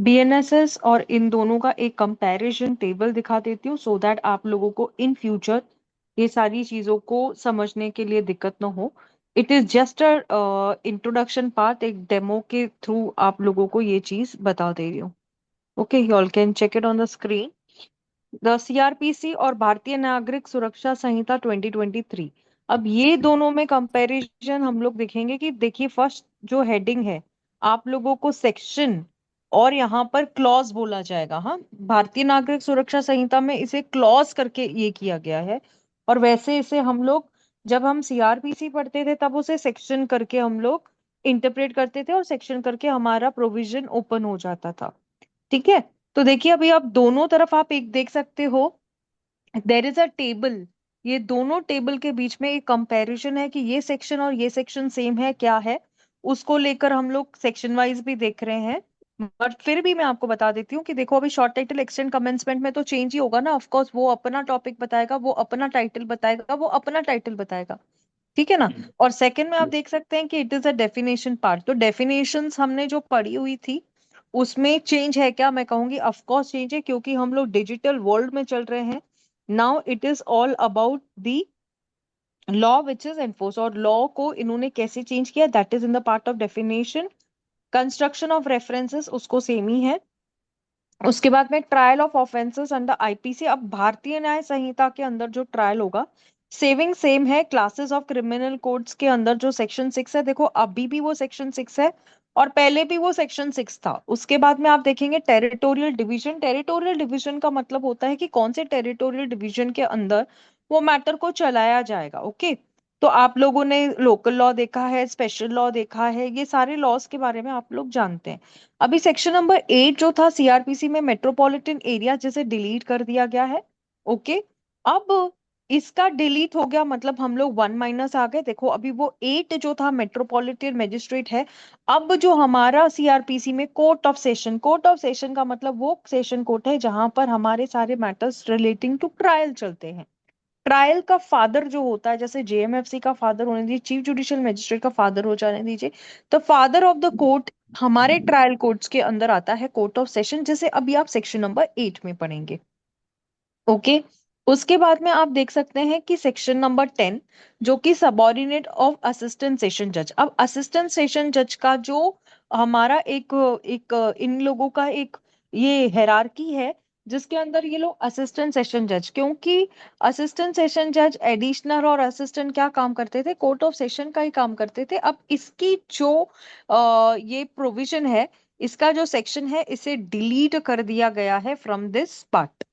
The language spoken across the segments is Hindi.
बीएनएसएस और इन दोनों का एक कंपैरिजन टेबल दिखा देती हूँ सो दैट आप लोगों को इन फ्यूचर ये सारी चीजों को समझने के लिए दिक्कत ना हो। It is just a introduction part, एक डेमो के थ्रू आप लोगों को ये चीज बता दे रही हूँ। Okay, you all can check it on the screen. The CrPC और भारतीय नागरिक सुरक्षा संहिता 2023। अब ये दोनों में कंपैरिजन हम लोग देखेंगे कि देखिए फर्स्ट जो हेडिंग है आप लोगों को सेक्शन और यहाँ पर क्लॉज बोला जाएगा। हाँ, भारतीय नागरिक सुरक्षा संहिता में इसे क्लॉज करके ये किया गया है, और वैसे इसे हम लोग जब हम सीआरपीसी पढ़ते थे तब उसे सेक्शन करके हम लोग इंटरप्रेट करते थे और सेक्शन करके हमारा प्रोविजन ओपन हो जाता था। ठीक है, तो देखिए अभी आप दोनों तरफ आप एक देख सकते हो, देर इज अ टेबल। ये दोनों टेबल के बीच में एक कंपैरिजन है कि ये सेक्शन और ये सेक्शन सेम है क्या है, उसको लेकर हम लोग सेक्शन वाइज भी देख रहे हैं। बट फिर भी मैं आपको बता देती हूँ कि देखो अभी शॉर्ट टाइटल एक्सटेंड कमेंसमेंट में तो चेंज ही होगा ना, ऑफ कोर्स वो अपना टॉपिक बताएगा, वो अपना टाइटल बताएगा, वो अपना टाइटल बताएगा। ठीक है ना। और सेकंड में आप देख सकते हैं कि it is a definition part. तो डेफिनेशंस हमने जो पढ़ी हुई थी उसमें चेंज है क्या, मैं कहूंगी ऑफ कोर्स चेंज है, क्योंकि हम लोग डिजिटल वर्ल्ड में चल रहे हैं। Now it is all about the law which is enforce, और लॉ को इन्होंने कैसे चेंज किया that is in the part of definition. Construction of references उसको सेम ही है। उसके बाद में trial of offences under IPC. अब भारतीय न्याय संहिता के अंदर जो ट्रायल होगा सेविंग सेम है। क्लासेस ऑफ क्रिमिनल कोड्स के अंदर जो सेक्शन 6 है, देखो अभी भी वो सेक्शन 6 है और पहले भी वो सेक्शन 6 था। उसके बाद में आप देखेंगे टेरिटोरियल डिवीजन। टेरिटोरियल डिवीजन का मतलब होता है कि कौन से टेरिटोरियल डिवीजन के अंदर वो मैटर को चलाया जाएगा। ओके, तो आप लोगों ने लोकल लॉ देखा है, स्पेशल लॉ देखा है, ये सारे लॉज के बारे में आप लोग जानते हैं। अभी सेक्शन नंबर 8 जो था सीआरपीसी में, मेट्रोपॉलिटन एरिया, जिसे डिलीट कर दिया गया है। ओके, अब इसका डिलीट हो गया मतलब हम लोग वन माइनस आ गए। देखो अभी वो 8 जो था मेट्रोपॉलिटन मजिस्ट्रेट है। अब जो हमारा सीआरपीसी में court of session, court of session का मतलब वो सेशन कोर्ट है जहां पर हमारे सारे मैटर्स रिलेटिंग टू ट्रायल चलते हैं। ट्रायल का फादर जो होता है, जैसे जेएमएफसी का फादर होने दीजिए, चीफ जुडिशियल मजिस्ट्रेट का फादर हो जाने दीजिए, तो फादर ऑफ द कोर्ट हमारे ट्रायल कोर्ट्स के अंदर आता है कोर्ट ऑफ सेशन, जिसे अभी आप सेक्शन नंबर 8 में पढ़ेंगे। ओके, उसके बाद में आप देख सकते हैं कि सेक्शन नंबर 10 जो कि सबॉर्डिनेट ऑफ असिस्टेंट सेशन जज। अब असिस्टेंट सेशन जज का जो हमारा एक एक इन लोगों का एक ये हेरारकी है, जिसके अंदर ये लोग असिस्टेंट सेशन जज, क्योंकि असिस्टेंट सेशन जज एडिशनल और असिस्टेंट क्या काम करते थे, कोर्ट ऑफ सेशन का ही काम करते थे। अब इसकी जो ये प्रोविजन है, इसका जो सेक्शन है, इसे डिलीट कर दिया गया है from this part.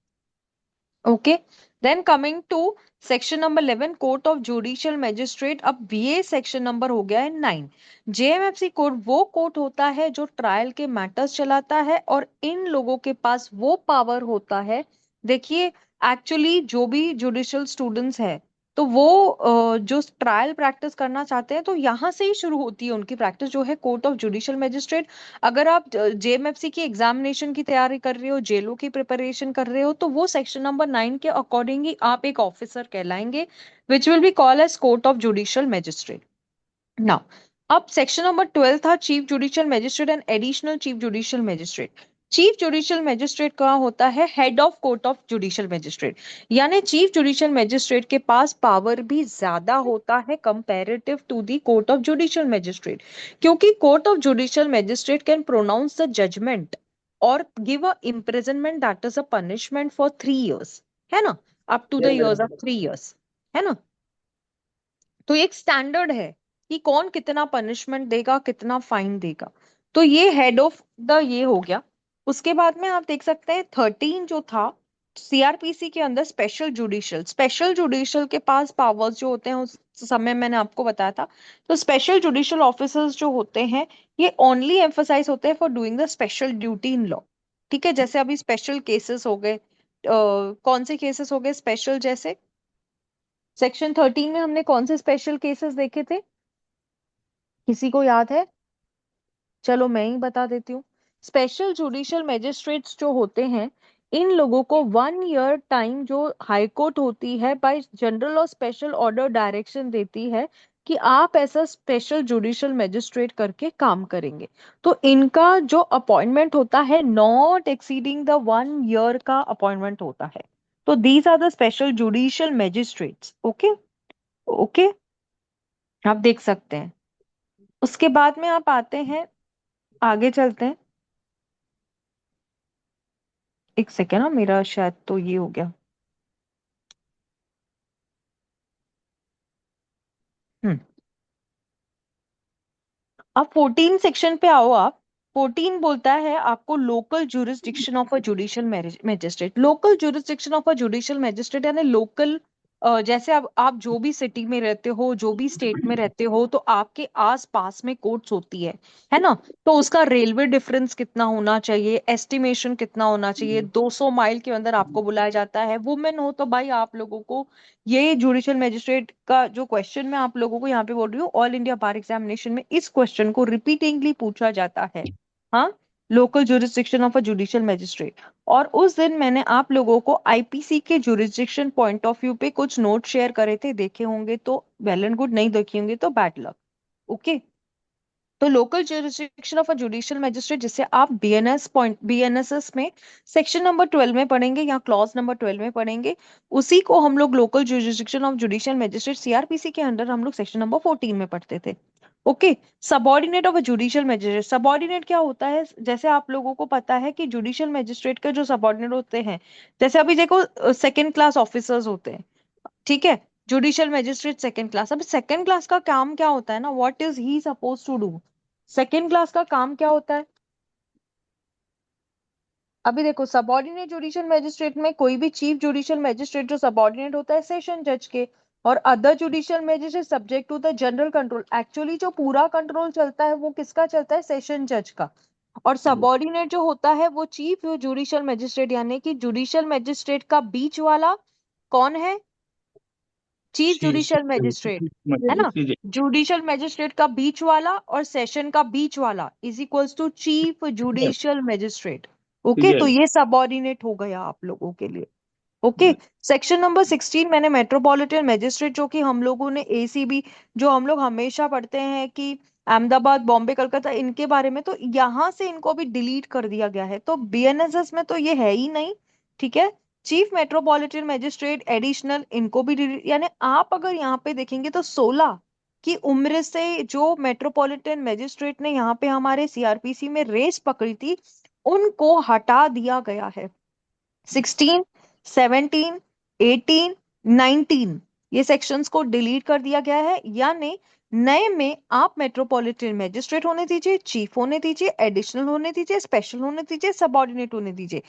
Okay, then coming to section number 11 court of judicial magistrate. अब ये सेक्शन नंबर हो गया है 9। जेएमएफसी कोर्ट वो कोर्ट होता है जो ट्रायल के मैटर्स चलाता है, और इन लोगों के पास वो पावर होता है। देखिए एक्चुअली जो भी जुडिशियल स्टूडेंट्स है तो वो जो ट्रायल प्रैक्टिस करना चाहते हैं तो यहाँ से ही शुरू होती है उनकी प्रैक्टिस, जो है कोर्ट ऑफ जुडिशियल मैजिस्ट्रेट। अगर आप जेएमएफसी की एग्जामिनेशन की तैयारी कर रहे हो, जेलों की प्रिपरेशन कर रहे हो, तो वो सेक्शन नंबर 9 के अकॉर्डिंग ही आप एक ऑफिसर कहलाएंगे, which will be called as court of judicial magistrate. Now अब सेक्शन नंबर 12 था chief judicial magistrate and additional chief judicial magistrate. Chief judicial magistrate का होता है head of court of judicial magistrate, यानी चीफ जुडिशियल मैजिस्ट्रेट के पास पावर भी ज्यादा होता है comparative to the court of judicial magistrate, क्योंकि court of judicial magistrate can pronounce the judgement और give a imprisonment that is a punishment for 3 years, है ना, up to the yes years madam. Of 3 years, है ना। तो एक स्टैंडर्ड है कि कौन कितना पनिशमेंट देगा, कितना फाइन देगा। तो ये हेड ऑफ द ये हो गया। उसके बाद में आप देख सकते हैं 13 जो था सीआरपीसी के अंदर स्पेशल जुडिशियल। स्पेशल जुडिशियल के पास पावर्स जो होते हैं उस समय मैंने आपको बताया था। तो स्पेशल जुडिशियल ऑफिसर्स जो होते हैं ये ओनली एम्फसाइज होते हैं for doing the special duty in law. ठीक है, जैसे अभी स्पेशल केसेस हो गए, कौन से केसेस हो गए स्पेशल, जैसे सेक्शन 13 में हमने कौन से स्पेशल केसेस देखे थे, किसी को याद है? चलो मैं ही बता देती हूँ। स्पेशल जुडिशियल मैजिस्ट्रेट्स जो होते हैं इन लोगों को 1 year टाइम जो हाई कोर्ट होती है बाय जनरल और स्पेशल ऑर्डर डायरेक्शन देती है कि आप ऐसा स्पेशल जुडिशियल मैजिस्ट्रेट करके काम करेंगे। तो इनका जो अपॉइंटमेंट होता है नॉट एक्सीडिंग द 1 ईयर का अपॉइंटमेंट होता है। तो these are the special judicial magistrates. Okay. Okay, आप देख सकते हैं। उसके बाद में आप आते हैं, आगे चलते हैं। एक सेकेंड ना, मेरा शायद तो ये हो गया। हम्म। अब 14 सेक्शन पे आओ आप। 14 बोलता है आपको local jurisdiction of a judicial magistrate. Local jurisdiction of a judicial magistrate यानी लोकल, जैसे अब आप जो भी सिटी में रहते हो, जो भी स्टेट में रहते हो, तो आपके आस पास में कोर्ट्स होती है ना। तो उसका रेलवे डिफरेंस कितना होना चाहिए, एस्टिमेशन कितना होना चाहिए, 200 माइल के अंदर आपको बुलाया जाता है। वुमेन हो तो भाई आप लोगों को ये जुडिशियल मैजिस्ट्रेट का जो क्वेश्चन मैं आप लोगों को यहाँ पे बोल रही हूँ, ऑल इंडिया बार एग्जामिनेशन में इस क्वेश्चन को रिपीटिंगली पूछा जाता है। हाँ, local jurisdiction of a judicial magistrate. और उस दिन मैंने आप लोगों को आईपीसी के जुरिस्डिक्शन पॉइंट ऑफ व्यू पे कुछ नोट शेयर करे थे, देखे होंगे तो वेल एंड गुड, नहीं देखे होंगे तो बैड लक। ओके। तो local jurisdiction of a judicial magistrate जिसे आप बीएनएसएस में सेक्शन नंबर 12 में पढ़ेंगे या क्लॉज नंबर 12 में पढ़ेंगे, उसी को हम लोग local jurisdiction of judicial magistrate CrPC के अंडर हम लोग सेक्शन नंबर 14 में पढ़ते थे। Okay. Subordinate of a judicial magistrate, subordinate क्या होता है? जैसे आप लोगों को पता है कि जुडिशियल मैजिस्ट्रेट के जो सबॉर्डिनेट होते हैं, जैसे अभी देखो सेकंड क्लास ऑफिसर्स होते हैं, ठीक है, जुडिशियल मैजिस्ट्रेट सेकंड क्लास। अब सेकंड क्लास का काम क्या होता है ना, what is he suppose to do? Second class का काम क्या होता है? अभी देखो सबॉर्डिनेट जुडिशियल मैजिस्ट्रेट में कोई भी चीफ जुडिशियल मैजिस्ट्रेट जो सबॉर्डिनेट होता है सेशन जज के, और other judicial magistrate subject to the general control. Actually जो पूरा कंट्रोल चलता है वो किसका चलता है? सेशन जज का। और सबॉर्डिनेट जो होता है वो चीफ जुडिशियल मैजिस्ट्रेट, यानी कि जुडिशियल मैजिस्ट्रेट का बीच वाला कौन है? चीफ जुडिशियल मैजिस्ट्रेट, है ना। जुडिशियल मैजिस्ट्रेट का बीच वाला और सेशन का बीच वाला is equals to chief judicial magistrate. Okay, तो ये सबऑर्डिनेट हो गया आप लोगों के लिए। ओके। सेक्शन नंबर 16 मैंने मेट्रोपॉलिटन मैजिस्ट्रेट, जो कि हम लोगों ने एसीबी, जो हम लोग हमेशा पढ़ते हैं कि अहमदाबाद, बॉम्बे, कलकत्ता, इनके बारे में, तो यहाँ से इनको भी डिलीट कर दिया गया है। तो बीएनएसएस में तो ये है ही नहीं, ठीक है। चीफ मेट्रोपॉलिटन मैजिस्ट्रेट एडिशनल, इनको भी डिलीट, यानी आप अगर यहाँ पे देखेंगे तो 16 की उम्र से जो मेट्रोपॉलिटन मैजिस्ट्रेट ने यहाँ पे हमारे सीआरपीसी में रेस पकड़ी थी, उनको हटा दिया गया है। 16, 17, 18, 19, ये सेक्शंस को डिलीट कर दिया गया है। यानी नए में आप मेट्रोपॉलिटन मैजिस्ट्रेट होने दीजिए, चीफ होने दीजिए, एडिशनल होने दीजिए, स्पेशल होने दीजिए, सबऑर्डिनेट होने दीजिए,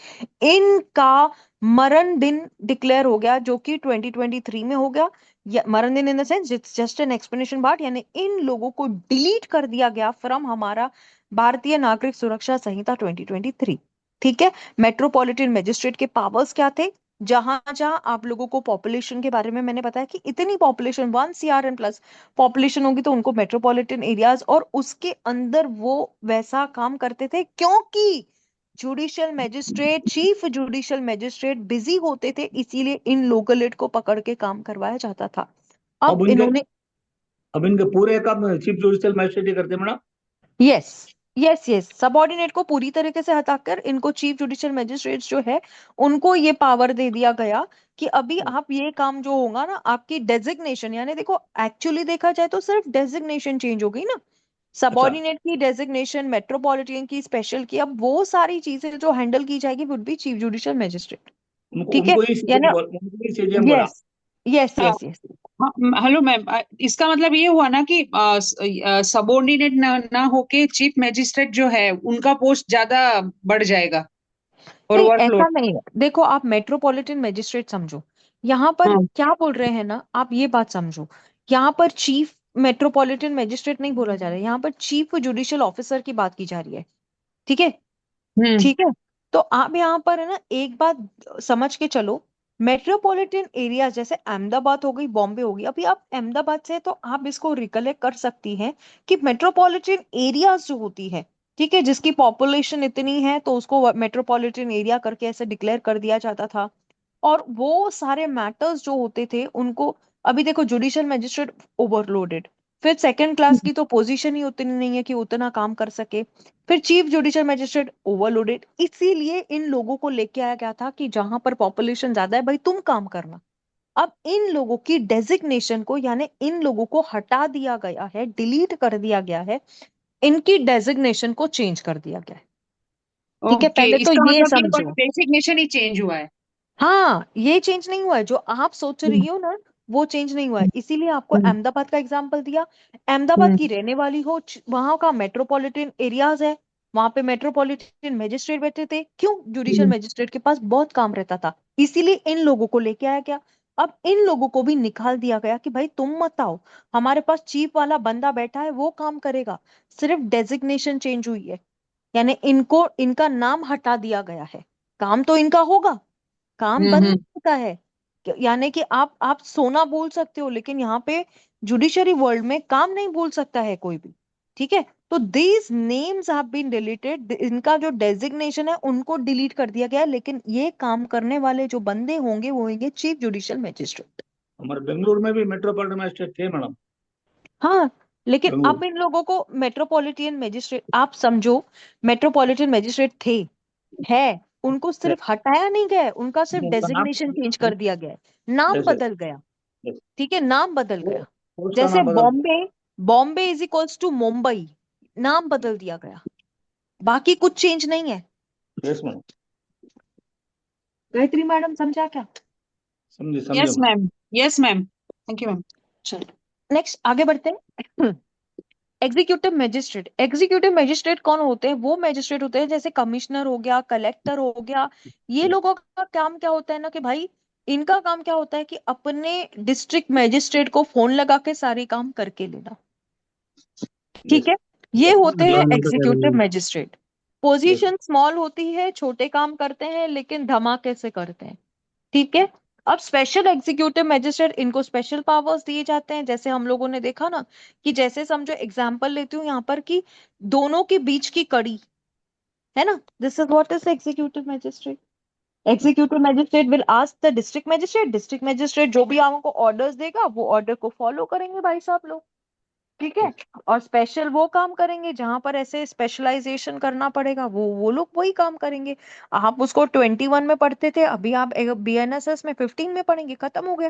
इनका मरण दिन डिक्लेयर हो गया, जो कि 2023 में हो गया। मरण दिन in the sense just an explanation part, यानी इन लोगों को डिलीट कर दिया गया फ्रॉम हमारा भारतीय नागरिक सुरक्षा संहिता 2023। ठीक है। मेट्रोपॉलिटन मैजिस्ट्रेट के पावर्स क्या थे? जहां जहां आप लोगों को पॉपुलेशन के बारे में मैंने बताया कि इतनी पॉपुलेशन 1 CRN प्लस पॉपुलेशन होगी तो उनको मेट्रोपॉलिटन एरियाज, और उसके अंदर वो वैसा काम करते थे क्योंकि judicial magistrate, chief judicial magistrate busy होते थे, इसीलिए इन लोकल एड को पकड़ के काम करवाया जाता था। अब अब इनके इन्होंने, अब इनके पूरे काम चीफ जुडिशियल मैजिस्ट्रेट ही करते हैं madam. Yes, yes, yes, subordinate को पूरी तरीके से हटाकर इनको चीफ जुडिशियल मैजिस्ट्रेट्स जो है उनको ये पावर दे दिया गया कि अभी आप ये काम जो होगा ना, आपकी डेजिग्नेशन, यानी देखो एक्चुअली देखा जाए तो सिर्फ डेजिग्नेशन चेंज हो गई ना, अच्छा, सबऑर्डिनेट की डेजिग्नेशन, मेट्रोपॉलिटन की स्पेशल की, अब वो सारी चीजें जो हैंडल की जाएगी would be chief judicial magistrate. उनको ठीक है। उनको ही यानी, सीजीएम बोला। यस, यस, हाँ, यस, यस। हाँ, हेलो मैम, इसका मतलब ये हुआ ना कि सबॉर्डिनेट ना होके चीफ मैजिस्ट्रेट जो है उनका पोस्ट ज्यादा बढ़ जाएगा और नहीं, ऐसा वर्कलोड। नहीं है। देखो आप मेट्रोपॉलिटन मैजिस्ट्रेट समझो, यहाँ पर हाँ। क्या बोल रहे हैं ना, आप ये बात समझो। यहाँ पर चीफ मेट्रोपॉलिटन मैजिस्ट्रेट नहीं बोला जा रहा है, यहाँ पर चीफ जुडिशियल ऑफिसर की बात की जा रही है। ठीक है। हम्म। ठीक है। तो आप यहाँ पर है ना एक बात समझ के चलो, मेट्रोपॉलिटन एरिया जैसे अहमदाबाद हो गई, बॉम्बे हो गई, अभी आप अहमदाबाद से, तो आप इसको रिकलेक्ट कर सकती हैं कि मेट्रोपॉलिटन एरियाज जो होती है, ठीक है, जिसकी पॉपुलेशन इतनी है तो उसको मेट्रोपॉलिटन एरिया करके ऐसे डिक्लेयर कर दिया जाता था। और वो सारे मैटर्स जो होते थे उनको, अभी देखो जुडिशियल मैजिस्ट्रेट ओवरलोडेड, फिर सेकंड क्लास की तो पोजीशन ही उतनी नहीं है कि उतना काम कर सके। फिर चीफ जुडिशियल मजिस्ट्रेट ओवरलोडेड, इसीलिए इन लोगों को लेके आया गया था कि जहां पर पॉपुलेशन ज्यादा है भाई तुम काम करना। अब इन लोगों की डेजिग्नेशन को, यानी इन लोगों को हटा दिया गया है, डिलीट कर दिया गया है, इनकी डेजिग्नेशन को चेंज कर दिया गया है। ठीक है, ओके, पहले तो इसका ये मतलब कि समझो। डेसिग्नेशन ही चेंज हुआ है। हाँ, ये चेंज नहीं हुआ है, जो आप सोच रही हो ना वो चेंज नहीं हुआ है। इसीलिए आपको हम्म, अहमदाबाद का एग्जांपल दिया। अहमदाबाद हम्म, की रहने वाली हो, वहां का मेट्रोपॉलिटन एरियाज है, वहां पे मेट्रोपॉलिटन मजिस्ट्रेट बैठे थे। क्यों? जुडिशियल हम्म, मजिस्ट्रेट के पास बहुत काम रहता था, इसीलिए इन लोगों को लेके आया गया। अब इन लोगों को भी निकाल दिया गया कि भाई तुम मत आओ, हमारे पास चीफ वाला बंदा बैठा है वो काम करेगा। सिर्फ डेजिग्नेशन चेंज हुई है, यानी इनको, इनका नाम हटा दिया गया है। काम तो इनका होगा, काम हम्म, बंद नहीं होता है। यानी कि आप सोना बोल सकते हो, लेकिन यहाँ पे जुडिशरी वर्ल्ड में काम नहीं बोल सकता है कोई भी। ठीक है, तो these names have been deleted, इनका जो डेजिग्नेशन है उनको डिलीट कर दिया गया है, लेकिन ये काम करने वाले जो बंदे होंगे वो होंगे चीफ जुडिशियल मजिस्ट्रेट। हमारे बेंगलुरु में भी मेट्रोपॉलिटन मजिस्ट्रेट थे मैडम। हाँ, लेकिन बेंगलुरु अब इन लोगों को मेट्रोपॉलिटन मजिस्ट्रेट, आप समझो, मेट्रोपॉलिटन मजिस्ट्रेट थे, है, उनको है, सिर्फ हटाया नहीं गया है, उनका सिर्फ उनका नाम डेजिग्नेशन चेंज कर दिया गया है, नाम जैसे बदल गया। जैसे ठीक है, नाम बदल वो गया। उसका जैसे नाम बदल। Bombay, Bombay is equals to Mumbai, नाम बदल दिया गया, बाकी कुछ चेंज नहीं है। यस मैडम, गायत्री मैडम समझा क्या? समझे समझे yes madam. Ma'am, yes ma'am, thank you ma'am. चलो नेक्स्ट आगे बढ़ते हैं। एग्जीक्यूटिव मजिस्ट्रेट, एग्जीक्यूटिव मजिस्ट्रेट कौन होते हैं? वो मजिस्ट्रेट होते हैं जैसे कमिश्नर हो गया, कलेक्टर हो गया। ये लोगों का काम क्या होता है ना कि भाई, इनका काम क्या होता है कि अपने डिस्ट्रिक्ट मजिस्ट्रेट को फोन लगा के सारी काम करके लेना। ठीक यस, है, ये होते हैं executive yes, magistrate. Position small होती है, छोटे काम करते हैं लेकिन धमाके से करते हैं। ठीक है, अब स्पेशल एग्जीक्यूटिव मजिस्ट्रेट, इनको स्पेशल पावर्स दिए जाते हैं। जैसे हम लोगों ने देखा ना कि जैसे समझो एग्जांपल लेती हूँ यहाँ पर कि दोनों के बीच की कड़ी है ना, this is what is executive magistrate. Executive magistrate will ask the district magistrate, district magistrate जो भी आपको ऑर्डर्स देगा वो ऑर्डर को फॉलो करेंगे भाई साहब लोग। ठीक है, और स्पेशल वो काम करेंगे जहां पर ऐसे स्पेशलाइजेशन करना पड़ेगा, वो लोग वही काम करेंगे। आप उसको 21 में पढ़ते थे, अभी आप बीएनएसएस में 15 में पढ़ेंगे, खत्म हो गया।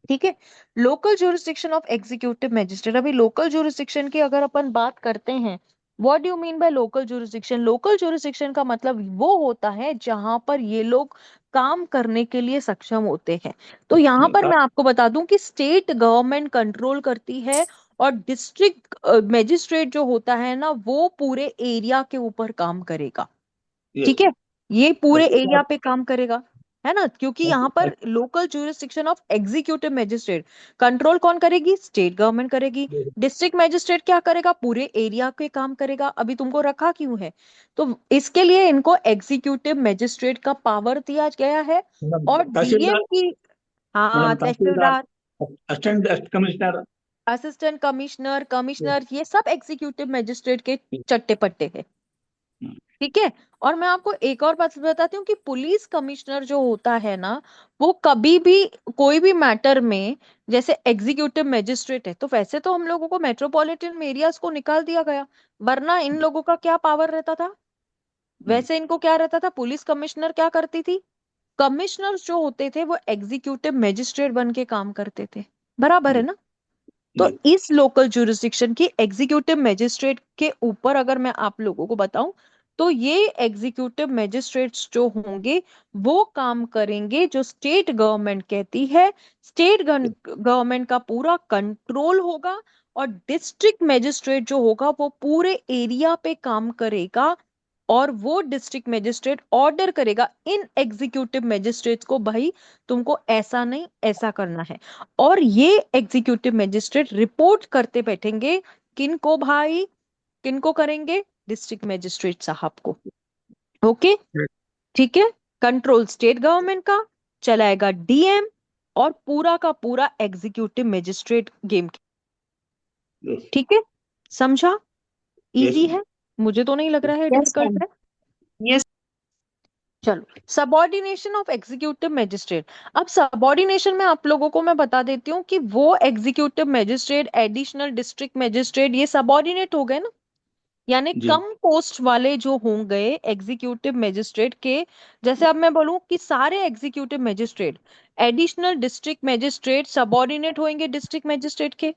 ठीक है, local jurisdiction of executive magistrate. अभी लोकल ज्यूरिसडिक्शन की अगर अपन बात करते हैं, what do you mean by local jurisdiction? Local jurisdiction का मतलब वो होता है जहां पर ये लोग काम करने के लिए सक्षम होते हैं। तो यहाँ पर मैं आपको बता दूं कि स्टेट गवर्नमेंट कंट्रोल करती है, और डिस्ट्रिक्ट मजिस्ट्रेट जो होता है ना वो पूरे एरिया के ऊपर काम करेगा। यस। ठीक है, ये पूरे ऐसे एरिया पे काम करेगा, है ना, क्योंकि यहाँ पर बात- local jurisdiction of executive magistrate, control कौन करेगी? स्टेट गवर्नमेंट करेगी। डिस्ट्रिक्ट मजिस्ट्रेट क्या करेगा? पूरे एरिया पे काम करेगा। अभी तुमको रखा क्यों है? तो इसके लिए इनको एग्जीक्यूटिव मजिस्ट्रेट का पावर दिया गया है। मैडम और तहसीलदार, डीएम की, हाँ madam tehsildar, tehsildar, assistant commissioner. Assistant commissioner, commissioner, ये सब एग्जीक्यूटिव मजिस्ट्रेट के चट्टे पट्टे हैं। ठीक है, और मैं आपको एक और बात बताती हूँ कि पुलिस कमिश्नर जो होता है ना, वो कभी भी कोई भी मैटर में, जैसे एग्जीक्यूटिव मजिस्ट्रेट है तो वैसे तो हम लोगों को मेट्रोपॉलिटन एरियाज को निकाल दिया गया, वरना इन लोगों का क्या पावर रहता था? वैसे इनको क्या रहता था? पुलिस कमिश्नर क्या करती थी? कमिश्नर्स जो होते थे वो एग्जीक्यूटिव मजिस्ट्रेट बन के काम करते थे, बराबर है ना? तो इस लोकल ज्यूरिसडिक्शन की एग्जीक्यूटिव मजिस्ट्रेट के ऊपर अगर मैं आप लोगों को बताऊं, तो ये एग्जीक्यूटिव मजिस्ट्रेट्स जो होंगे वो काम करेंगे जो स्टेट गवर्नमेंट कहती है। स्टेट गवर्नमेंट का पूरा कंट्रोल होगा, और डिस्ट्रिक्ट मजिस्ट्रेट जो होगा वो पूरे एरिया पे काम करेगा, और वो डिस्ट्रिक्ट मजिस्ट्रेट ऑर्डर करेगा इन एग्जीक्यूटिव मजिस्ट्रेट्स को, भाई तुमको ऐसा नहीं ऐसा करना है। और ये एग्जीक्यूटिव मजिस्ट्रेट रिपोर्ट करते बैठेंगे किनको भाई? किनको करेंगे? डिस्ट्रिक्ट मजिस्ट्रेट साहब को। ओके, ठीक है, कंट्रोल स्टेट गवर्नमेंट का, चलाएगा डीएम, और पूरा का पूरा एग्जीक्यूटिव मजिस्ट्रेट गेम। यस ठीक है, समझा? यस इजी है, मुझे तो नहीं लग रहा है यस डिफिकल्ट मैम, है। यस। चलो, सबॉर्डिनेशन ऑफ एग्जीक्यूटिव मैजिस्ट्रेट। अब सबॉर्डिनेशन में आप लोगों को मैं बता देती हूँ कि वो executive magistrate, additional district magistrate, ये सबॉर्डिनेट हो गए ना, यानी जी कम पोस्ट वाले जो होंगे एग्जीक्यूटिव मैजिस्ट्रेट के। जैसे अब मैं बोलूं कि सारे executive magistrate, additional district magistrate subordinate होंगे डिस्ट्रिक्ट मैजिस्ट्रेट के,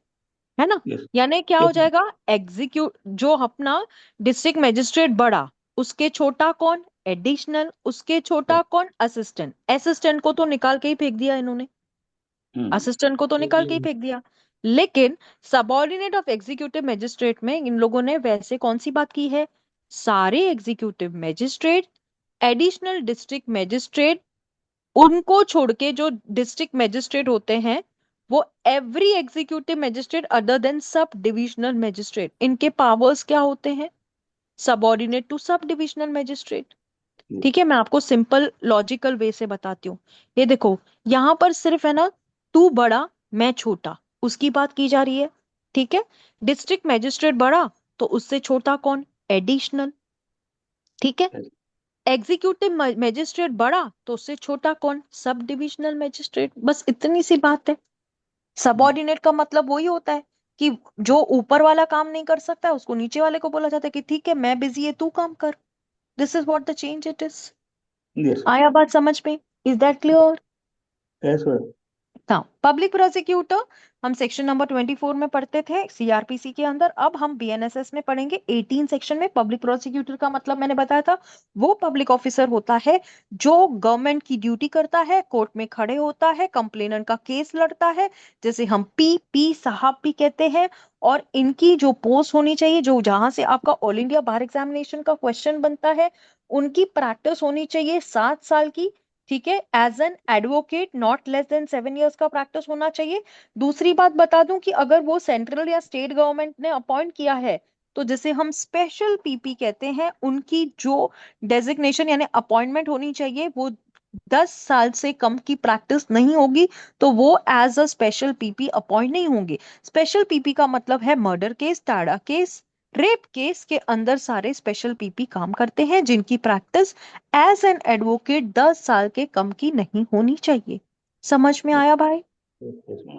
है ना। यस यानी क्या हो यस जाएगा, एग्जीक्यूट जो अपना डिस्ट्रिक्ट मैजिस्ट्रेट बड़ा, उसके छोटा कौन, एडिशनल, उसके छोटा कौन, असिस्टेंट। असिस्टेंट को तो निकाल के ही फेंक दिया इन्होंने, असिस्टेंट को तो निकाल के ही फेंक दिया। लेकिन सबॉर्डिनेट ऑफ एग्जीक्यूटिव मैजिस्ट्रेट में इन लोगों ने वैसे कौन सी बात की है, सारे executive magistrate, additional district magistrate, उनको छोड़ के जो डिस्ट्रिक्ट मैजिस्ट्रेट होते हैं, वो every executive magistrate other than sub divisional magistrate, इनके पावर्स क्या होते हैं, subordinate to sub divisional magistrate. ठीक है, मैं आपको सिंपल लॉजिकल वे से बताती हूँ। ये देखो, यहां पर सिर्फ है ना, तू बड़ा मैं छोटा, उसकी बात की जा रही है। ठीक है, डिस्ट्रिक्ट मैजिस्ट्रेट बड़ा तो उससे छोटा कौन, एडिशनल। ठीक है, एग्जीक्यूटिव मैजिस्ट्रेट बड़ा तो उससे छोटा कौन, सब डिविजनल मैजिस्ट्रेट। बस इतनी सी बात है। सबॉर्डिनेट का मतलब वही होता है कि जो ऊपर वाला काम नहीं कर सकता है उसको नीचे वाले को बोला जाता है कि ठीक है मैं बिजी है, तू काम कर। This is what the change it is. Yes आया बात समझ में, इज दैट क्लियर। यस हाँ, पब्लिक प्रोसिक्यूटर हम सेक्शन नंबर 24 में पढ़ते थे सीआरपीसी के अंदर। अब हम बीएनएसएस में पढ़ेंगे 18 सेक्शन में। पब्लिक प्रोसिक्यूटर का मतलब मैंने बताया था, वो पब्लिक ऑफिसर होता है जो गवर्नमेंट की ड्यूटी करता है, कोर्ट में खड़े होता है, कंप्लेनेंट का केस लड़ता है, जैसे हम पी साहब भी कहते हैं। और इनकी जो पोस्ट होनी चाहिए, जो जहां से आपका ऑल इंडिया बार एग्जामिनेशन का क्वेश्चन बनता है, उनकी प्रैक्टिस होनी चाहिए 7 साल की। ठीक है, as an advocate not less than 7 years का प्रैक्टिस होना चाहिए। दूसरी बात बता दूं कि अगर वो सेंट्रल या स्टेट गवर्नमेंट ने अपॉइंट किया है, तो जिसे हम स्पेशल पीपी कहते हैं, उनकी जो डेजिग्नेशन यानी अपॉइंटमेंट होनी चाहिए, वो 10 साल से कम की प्रैक्टिस नहीं होगी, तो वो as a special PP appoint नहीं होंगे। स्पेशल पीपी का मतलब है murder case, TADA case, rape case के अंदर सारे स्पेशल पीपी काम करते हैं, जिनकी प्रैक्टिस एज एन एडवोकेट 10 साल के कम की नहीं होनी चाहिए। समझ में आया भाई। यस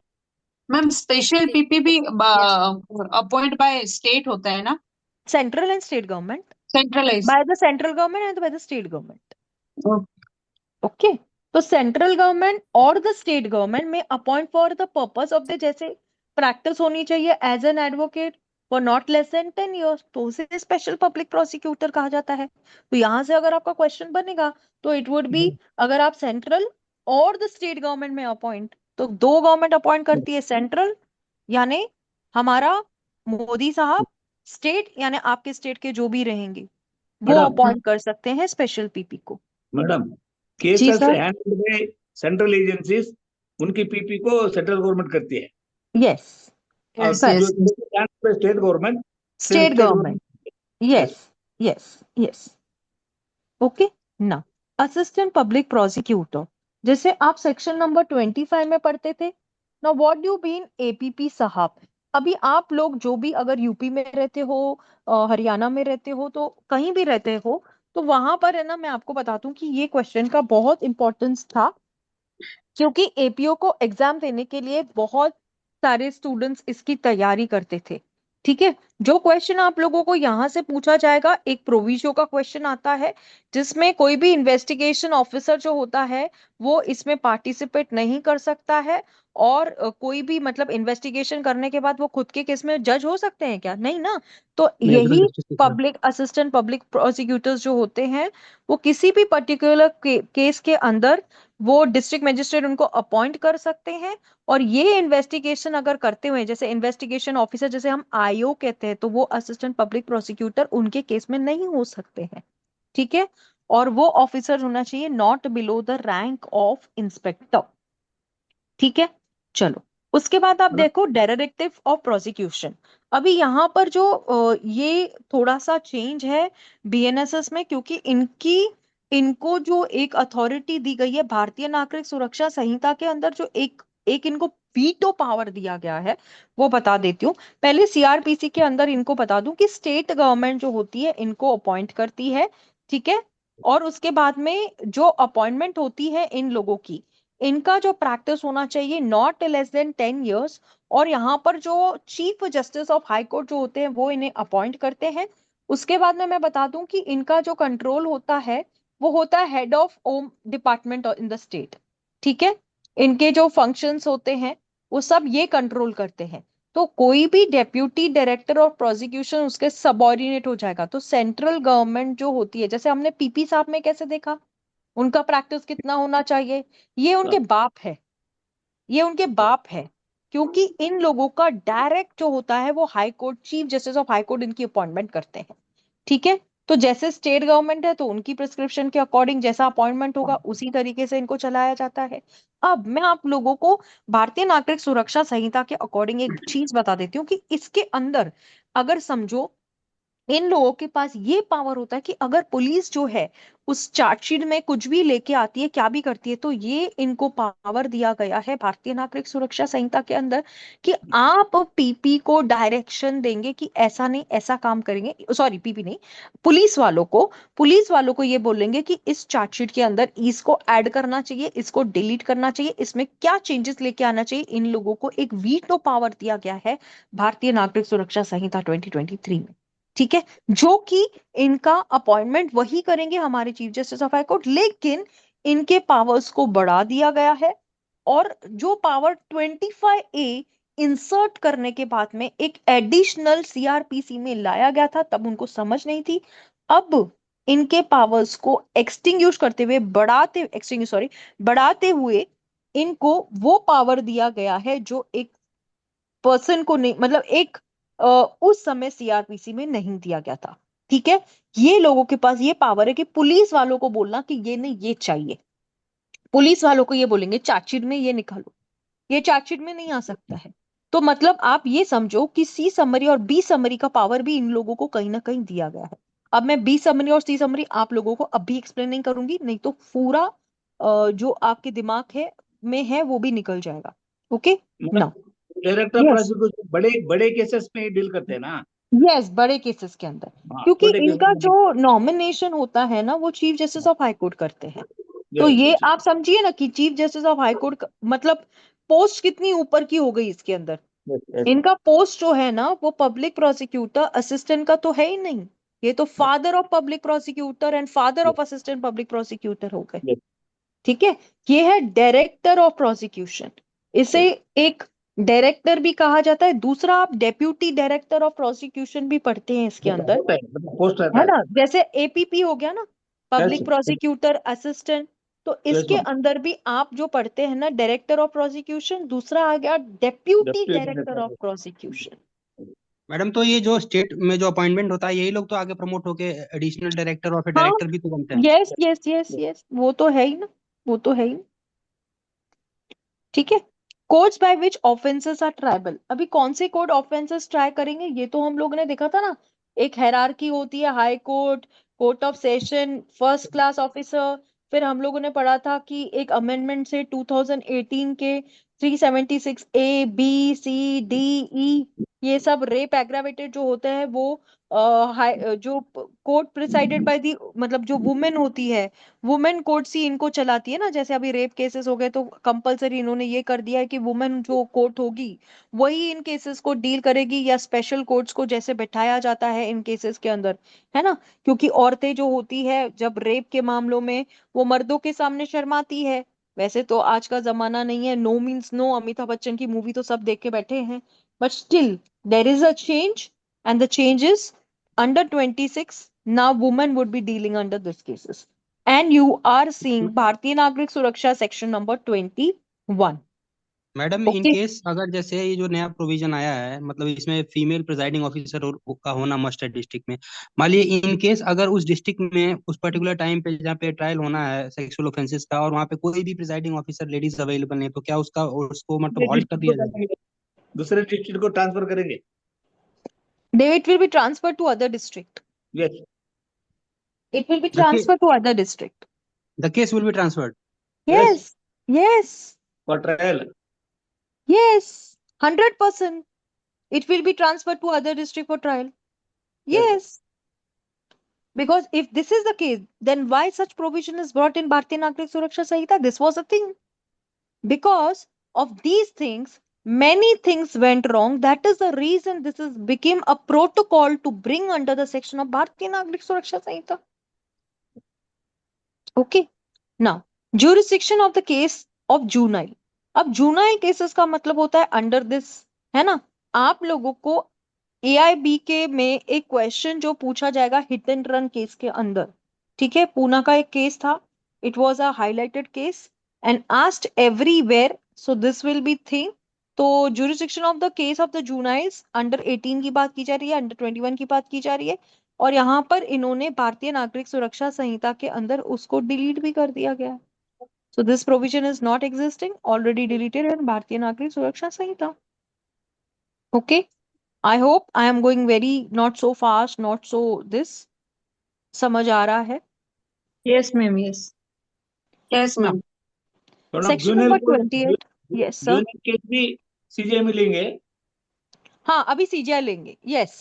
मैम स्पेशल पीपी भी अपॉइंट बाय स्टेट होता है ना, central and state government, centralise. By the central government and by the state government. Okay, तो सेंट्रल गवर्नमेंट और द स्टेट गवर्नमेंट में appoint for the purpose of the, जैसे प्रैक्टिस होनी चाहिए as an advocate for not less than 10 years, तो उसे स्पेशल पब्लिक प्रोसिक्यूटर कहा जाता है। तो यहां से अगर आपका क्वेश्चन बनेगा तो इट वुड बी, अगर आप सेंट्रल और द स्टेट गवर्नमेंट में अपॉइंट, तो दो गवर्नमेंट अपॉइंट करती है, सेंट्रल यानी हमारा मोदी साहब, स्टेट यानी आपके स्टेट के जो भी रहेंगे वो मैडम अपॉइंट कर सकते हैं स्पेशल पीपी को। मैडम जी cases sir. Handled by central agencies उनकी पीपी को सेंट्रल गवर्नमेंट करती है यस, और यस जो यस। स्टेट गवर्नमेंट फिर state state government, government yes yes yes. Okay ना, असिस्टेंट पब्लिक प्रोसिक्यूटर, जैसे आप सेक्शन नंबर 25 में पढ़ते थे ना, व्हाट डू बीन एपीपी साहब। अभी आप लोग जो भी अगर यूपी में रहते हो, हरियाणा में रहते हो, तो कहीं भी रहते हो, तो वहां पर है ना, मैं आपको बता दूं कि ये क्वेश्चन का बहुत इंपॉर्टेंस था, क्योंकि एपीओ को एग्जाम देने के लिए बहुत सारे स्टूडेंट्स इसकी तैयारी करते थे। ठीक है, जो क्वेश्चन आप लोगों को यहाँ से पूछा जाएगा, एक प्रोविजो का क्वेश्चन आता है, जिसमें कोई भी इन्वेस्टिगेशन ऑफिसर जो होता है वो इसमें पार्टिसिपेट नहीं कर सकता है। और कोई भी मतलब इन्वेस्टिगेशन करने के बाद वो खुद के केस में जज हो सकते हैं क्या, नहीं ना। तो नेचुरल यही जस्टिस होता है पब्लिक असिस्टेंट पब्लिक प्रोसिक्यूटर्स जो होते हैं, वो किसी भी पर्टिकुलर केस के अंदर वो डिस्ट्रिक्ट मजिस्ट्रेट उनको अपॉइंट कर सकते हैं। और ये इन्वेस्टिगेशन अगर करते हुए, जैसे इन्वेस्टिगेशन ऑफिसर जैसे हम आईओ कहते हैं, तो वो असिस्टेंट पब्लिक प्रोसिक्यूटर उनके केस में नहीं हो सकते हैं। ठीक है, और वो ऑफिसर होना चाहिए not below the rank of inspector. ठीक है, चलो, उसके बाद आप मैडम देखो डायरेक्टिव ऑफ प्रोसिक्यूशन। अभी यहाँ पर जो ये थोड़ा सा चेंज है बीएनएसएस में, क्योंकि इनको जो एक अथॉरिटी दी गई है भारतीय नागरिक सुरक्षा संहिता के अंदर, जो एक एक इनको वीटो पावर दिया गया है, वो बता देती हूँ। पहले सीआरपीसी के अंदर इनको बता दूं कि स्टेट गवर्नमेंट जो होती है इनको अपॉइंट करती है। ठीक है, और उसके बाद में जो अपॉइंटमेंट होती है इन लोगों की, इनका जो प्रैक्टिस होना चाहिए नॉट लेस देन 10 years। और यहाँ पर जो chief justice of high court जो होते हैं वो इन्हें अपॉइंट करते हैं। उसके बाद में मैं बता दूं कि इनका जो कंट्रोल होता है वो होता है head of home department in the state. ठीक है, इनके जो फंक्शंस होते हैं वो सब ये कंट्रोल करते हैं। तो कोई भी डेप्यूटी डायरेक्टर ऑफ प्रोसिक्यूशन उसके सबऑर्डिनेट हो जाएगा। तो सेंट्रल गवर्नमेंट जो होती है, जैसे हमने पीपी साहब में कैसे देखा उनका प्रैक्टिस कितना होना चाहिए, ये उनके बाप है, ये उनके बाप है। क्योंकि इन लोगों का डायरेक्ट जो होता है वो high court, chief justice of high court इनकी अपॉइंटमेंट करते हैं। ठीक है, तो जैसे स्टेट गवर्नमेंट है तो उनकी प्रिस्क्रिप्शन के अकॉर्डिंग जैसा अपॉइंटमेंट होगा उसी तरीके से इनको चलाया जाता है। अब मैं आप लोगों को भारतीय नागरिक सुरक्षा संहिता के अकॉर्डिंग एक चीज बता देती हूँ कि इसके अंदर अगर समझो इन लोगों के पास ये पावर होता है कि अगर पुलिस जो है उस चार्जशीट में कुछ भी लेके आती है, क्या भी करती है, तो ये इनको पावर दिया गया है भारतीय नागरिक सुरक्षा संहिता के अंदर कि आप पीपी को डायरेक्शन देंगे कि ऐसा नहीं ऐसा काम करेंगे। सॉरी, पीपी नहीं, पुलिस वालों को ये बोलेंगे कि इस चार्जशीट के अंदर इसको ऐड करना चाहिए, इसको डिलीट करना चाहिए, इसमें क्या चेंजेस लेके आना चाहिए। इन लोगों को एक वीटो पावर दिया गया है भारतीय नागरिक सुरक्षा संहिता 2023 में। ठीक है, जो कि इनका अपॉइंटमेंट वही करेंगे हमारे chief justice of high court, लेकिन इनके पावर्स को बढ़ा दिया गया है। और जो पावर 25A इंसर्ट करने के बाद में एक एडिशनल सीआरपीसी में लाया गया था, तब उनको समझ नहीं थी। अब इनके पावर्स को बढ़ाते हुए इनको वो पावर दिया गया है जो एक पर्सन को नहीं, मतलब एक उस समय सीआरपीसी में नहीं दिया गया था। ठीक है, ये लोगों के पास ये पावर है कि पुलिस वालों को बोलना कि ये नहीं ये चाहिए, पुलिस वालों को ये बोलेंगे चार्जशीट में ये निकालो, ये चार्जशीट में नहीं आ सकता है। तो मतलब आप ये समझो कि सी समरी और बी समरी का पावर भी इन लोगों को कहीं ना कहीं दिया गया है। अब मैं बी समरी और सी समरी आप लोगों को अभी एक्सप्लेन नहीं करूंगी, नहीं तो पूरा जो आपके दिमाग है में है वो भी निकल जाएगा। ओके ना? डायरेक्टर यस, प्रोसिक्यूशन बड़े बड़े केसेस में डील करते हैं ना। यस, बड़े केसेस के अंदर। हाँ, क्योंकि छोटे केसेस इनका में जो नॉमिनेशन होता है ना वो chief justice of high court करते हैं। तो यस ये यस आप समझिए ना कि chief justice of high court मतलब पोस्ट कितनी ऊपर की हो गई इसके अंदर। यस। इनका पोस्ट जो है ना वो पब्लिक प्रोसिक्यूटर असिस्टेंट का तो है ही नहीं, ये तो father of public prosecutor and father of assistant public prosecutor हो गए। यस। ठीक है, ये है डायरेक्टर ऑफ प्रोसिक्यूशन। इसे एक डायरेक्टर भी कहा जाता है। दूसरा, आप डेप्यूटी डायरेक्टर ऑफ प्रोसिक्यूशन भी पढ़ते हैं इसके अंदर, होता है, मतलब पोस्ट रहता है है। ना? जैसे एपीपी हो गया ना, यस पब्लिक प्रोसिक्यूटर असिस्टेंट। तो यस इसके मैम। अंदर भी आप जो पढ़ते हैं ना डायरेक्टर ऑफ प्रोसिक्यूशन, दूसरा आ गया deputy deputy director of director. Prosecution. Madam, तो ये जो स्टेट में जो अपॉइंटमेंट होता है यही लोग तो आगे प्रमोट होके एडिशनल डायरेक्टर और फिर हाँ, डायरेक्टर भी तो बनते हैं। यस यस यस यस, वो तो है ही ना, वो तो है ही। ठीक है, codes by which offences are tribal. अभी कौन से कोड ऑफेंसेस ट्राई करेंगे ये तो हम लोगों ने देखा था ना। एक हायरार्की होती है, high court, court of session, first class officer. फिर हम लोगों ने पढ़ा था कि एक अमेंडमेंट से 2018 के 376A B C D E, ये सब रेप एग्रावेटेड जो होते हैं वो जो कोर्ट प्रिसाइडेड बाय दी, मतलब जो वुमेन होती है, वुमेन कोर्ट सी इनको चलाती है ना। जैसे अभी रेप केसेस हो गए तो कंपलसरी इन्होंने ये कर दिया है कि वुमेन जो कोर्ट होगी वही इन केसेस को डील करेगी, या स्पेशल कोर्ट्स को जैसे बैठाया जाता है इन केसेस के अंदर, है ना? क्योंकि औरतें जो होती है जब रेप के मामलों में वो मर्दों के सामने शर्माती है। वैसे तो आज का जमाना नहीं है, no means no, Amitabh Bachchan की मूवी तो सब देख के बैठे हैं। But still there is a change, and the change is under 26 now women would be dealing under this cases, and you are seeing भारतीय नागरिक सुरक्षा section number 21। Madam, in okay, case अगर जैसे ये जो नया प्रोविजन आया है, मतलब इसमें फीमेल प्रिजाइडिंग ऑफिसर का होना मस्ट है डिस्ट्रिक्ट में। मान लीजिए इन केस अगर उस डिस्ट्रिक्ट में उस पर्टिकुलर टाइम पे जहाँ पे ट्रायल होना है सेक्सुअल ऑफेंसेस का, और वहाँ पे कोई भी प्रिजाइडिंग ऑफिसर लेडीज अवेलेबल नहीं है, तो क्या उसका उसको मतलब हॉल्ट कर दिया जाएगा? दूसरे डिस्ट्रिक्ट को ट्रांसफर करेंगे। it will be transferred to other district, yes. it will be the transferred to other district। Case will be transferred. Yes, yes, yes, for trial. yes, 100% it will be transferred to other district for trial। Yes. yes, Because if this is the case, then why such provision is brought in Bharatiya Nagrik Suraksha Samhita? This was a thing. Because of these things, many things went wrong. That is the reason this is became a protocol to bring under the section of Bharatiya Nagrik Suraksha Samhita. Okay. Now, jurisdiction of the case of juvenile. अब juvenile cases का मतलब होता है under this, है ना? आप लोगों को AIB के में एक क्वेश्चन जो पूछा जाएगा हिट एंड रन केस के अंदर, ठीक है? पूना का एक केस था, it was a highlighted case and asked everywhere, so this will be thing. तो jurisdiction of the case of the juveniles under 18 की बात की जा रही है, अंडर 21 की बात की जा रही है, और यहाँ पर इन्होंने भारतीय नागरिक सुरक्षा संहिता के अंदर उसको डिलीट भी कर दिया गया. So this provision is not existing, already deleted in Bharatiya Nagarik Suraksha Sanhita. Okay, I hope I am going very not so fast, not so this. समझ आ रहा है? Yes, ma'am. Yes. Yes, Now, ma'am. Madam section junior number को 28. Yes, sir. जूनियर केस भी सीजीआई में लेंगे. हाँ, अभी सीजीआई लेंगे. यस,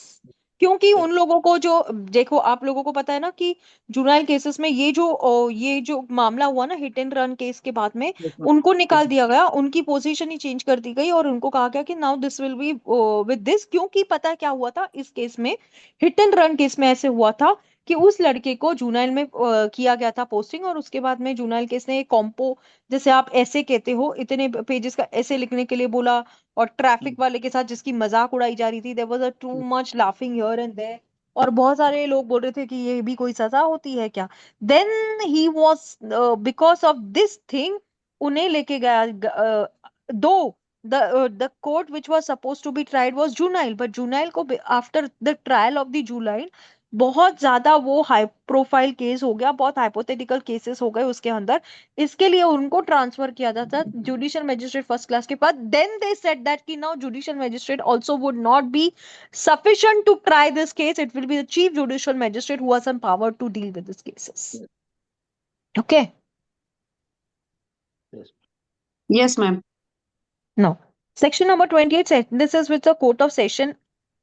क्योंकि उन लोगों को जो, देखो आप लोगों को पता है ना कि जुनाइल केसेस में ये जो मामला हुआ ना हिट एंड रन केस के बाद में, उनको निकाल दिया गया, उनकी पोजीशन ही चेंज कर दी गई और उनको कहा गया कि now this will be with this. क्योंकि पता है क्या हुआ था इस केस में, हिट एंड रन केस में ऐसे हुआ था कि उस लड़के को जुनाइल में किया गया था पोस्टिंग, और उसके बाद में जुनाइल केस ने कॉम्पो, जैसे आप ऐसे कहते हो, इतने पेजेस का ऐसे लिखने के लिए बोला, और ट्रैफिक वाले के साथ जिसकी मजाक उड़ाई जा रही थी, there was a too much laughing here and there, और बहुत सारे लोग बोल रहे थे कि ये भी कोई सजा होती है क्या. Then he was, because of this thing, उन्हें लेके गया, दो the court which was supposed to be tried was juvenile, but juvenile को after the trial of the juvenile बहुत ज्यादा वो हाई प्रोफाइल केस हो गया, बहुत हाइपोथेटिकल केसेस हो गए उसके अंदर, इसके लिए उनको ट्रांसफर किया जाता जुडिशियल मजिस्ट्रेट फर्स्ट क्लास के पास. देन दे सेड दैट कि now judicial magistrate also would not B sufficient to try this case, it will be the chief judicial magistrate who has some power to deal with these cases. Okay. Yes, ma'am. Now, section number 28 sentences which the court of session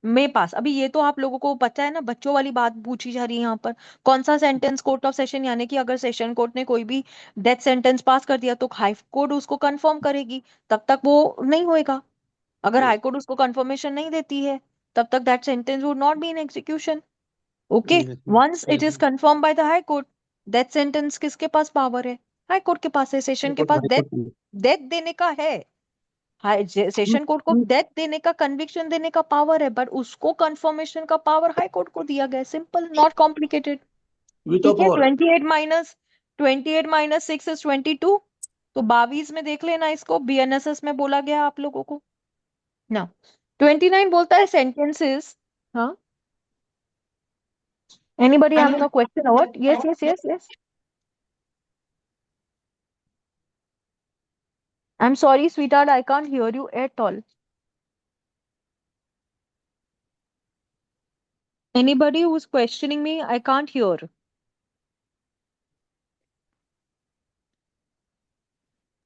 में पास. अभी ये तो आप लोगों को पता है ना, बच्चों वाली बात पूछी जा रही है यहाँ पर. कौन सा सेंटेंस कोर्ट ऑफ सेशन, यानी कि अगर सेशन कोर्ट ने कोई भी डेथ सेंटेंस पास कर दिया तो हाई कोर्ट उसको कंफर्म करेगी, तब तक वो नहीं होएगा. अगर हाई कोर्ट उसको कंफर्मेशन नहीं देती है तब तक that sentence would not be in execution. Okay, once it is confirmed by the high court, death sentence किसके पास पावर है? हाई कोर्ट के पास है. सेशन के पास डेथ देने का है, हाई सेशन कोर्ट को डेथ देने का, कन्विक्शन देने का पावर है, बट उसको कंफर्मेशन का पावर हाई कोर्ट को दिया गया. Simple, not complicated. ठीक है. 28 माइनस 6 इज 22, तो 22 में देख लेना इसको, बीएनएसएस में बोला गया आप लोगों को ना. 29 बोलता है सेंटेंसेस. हाँ, anybody having a question about? Yes yes yes yes. I am sorry sweetheart, I can't hear you at all. Anybody who's questioning me, I can't hear.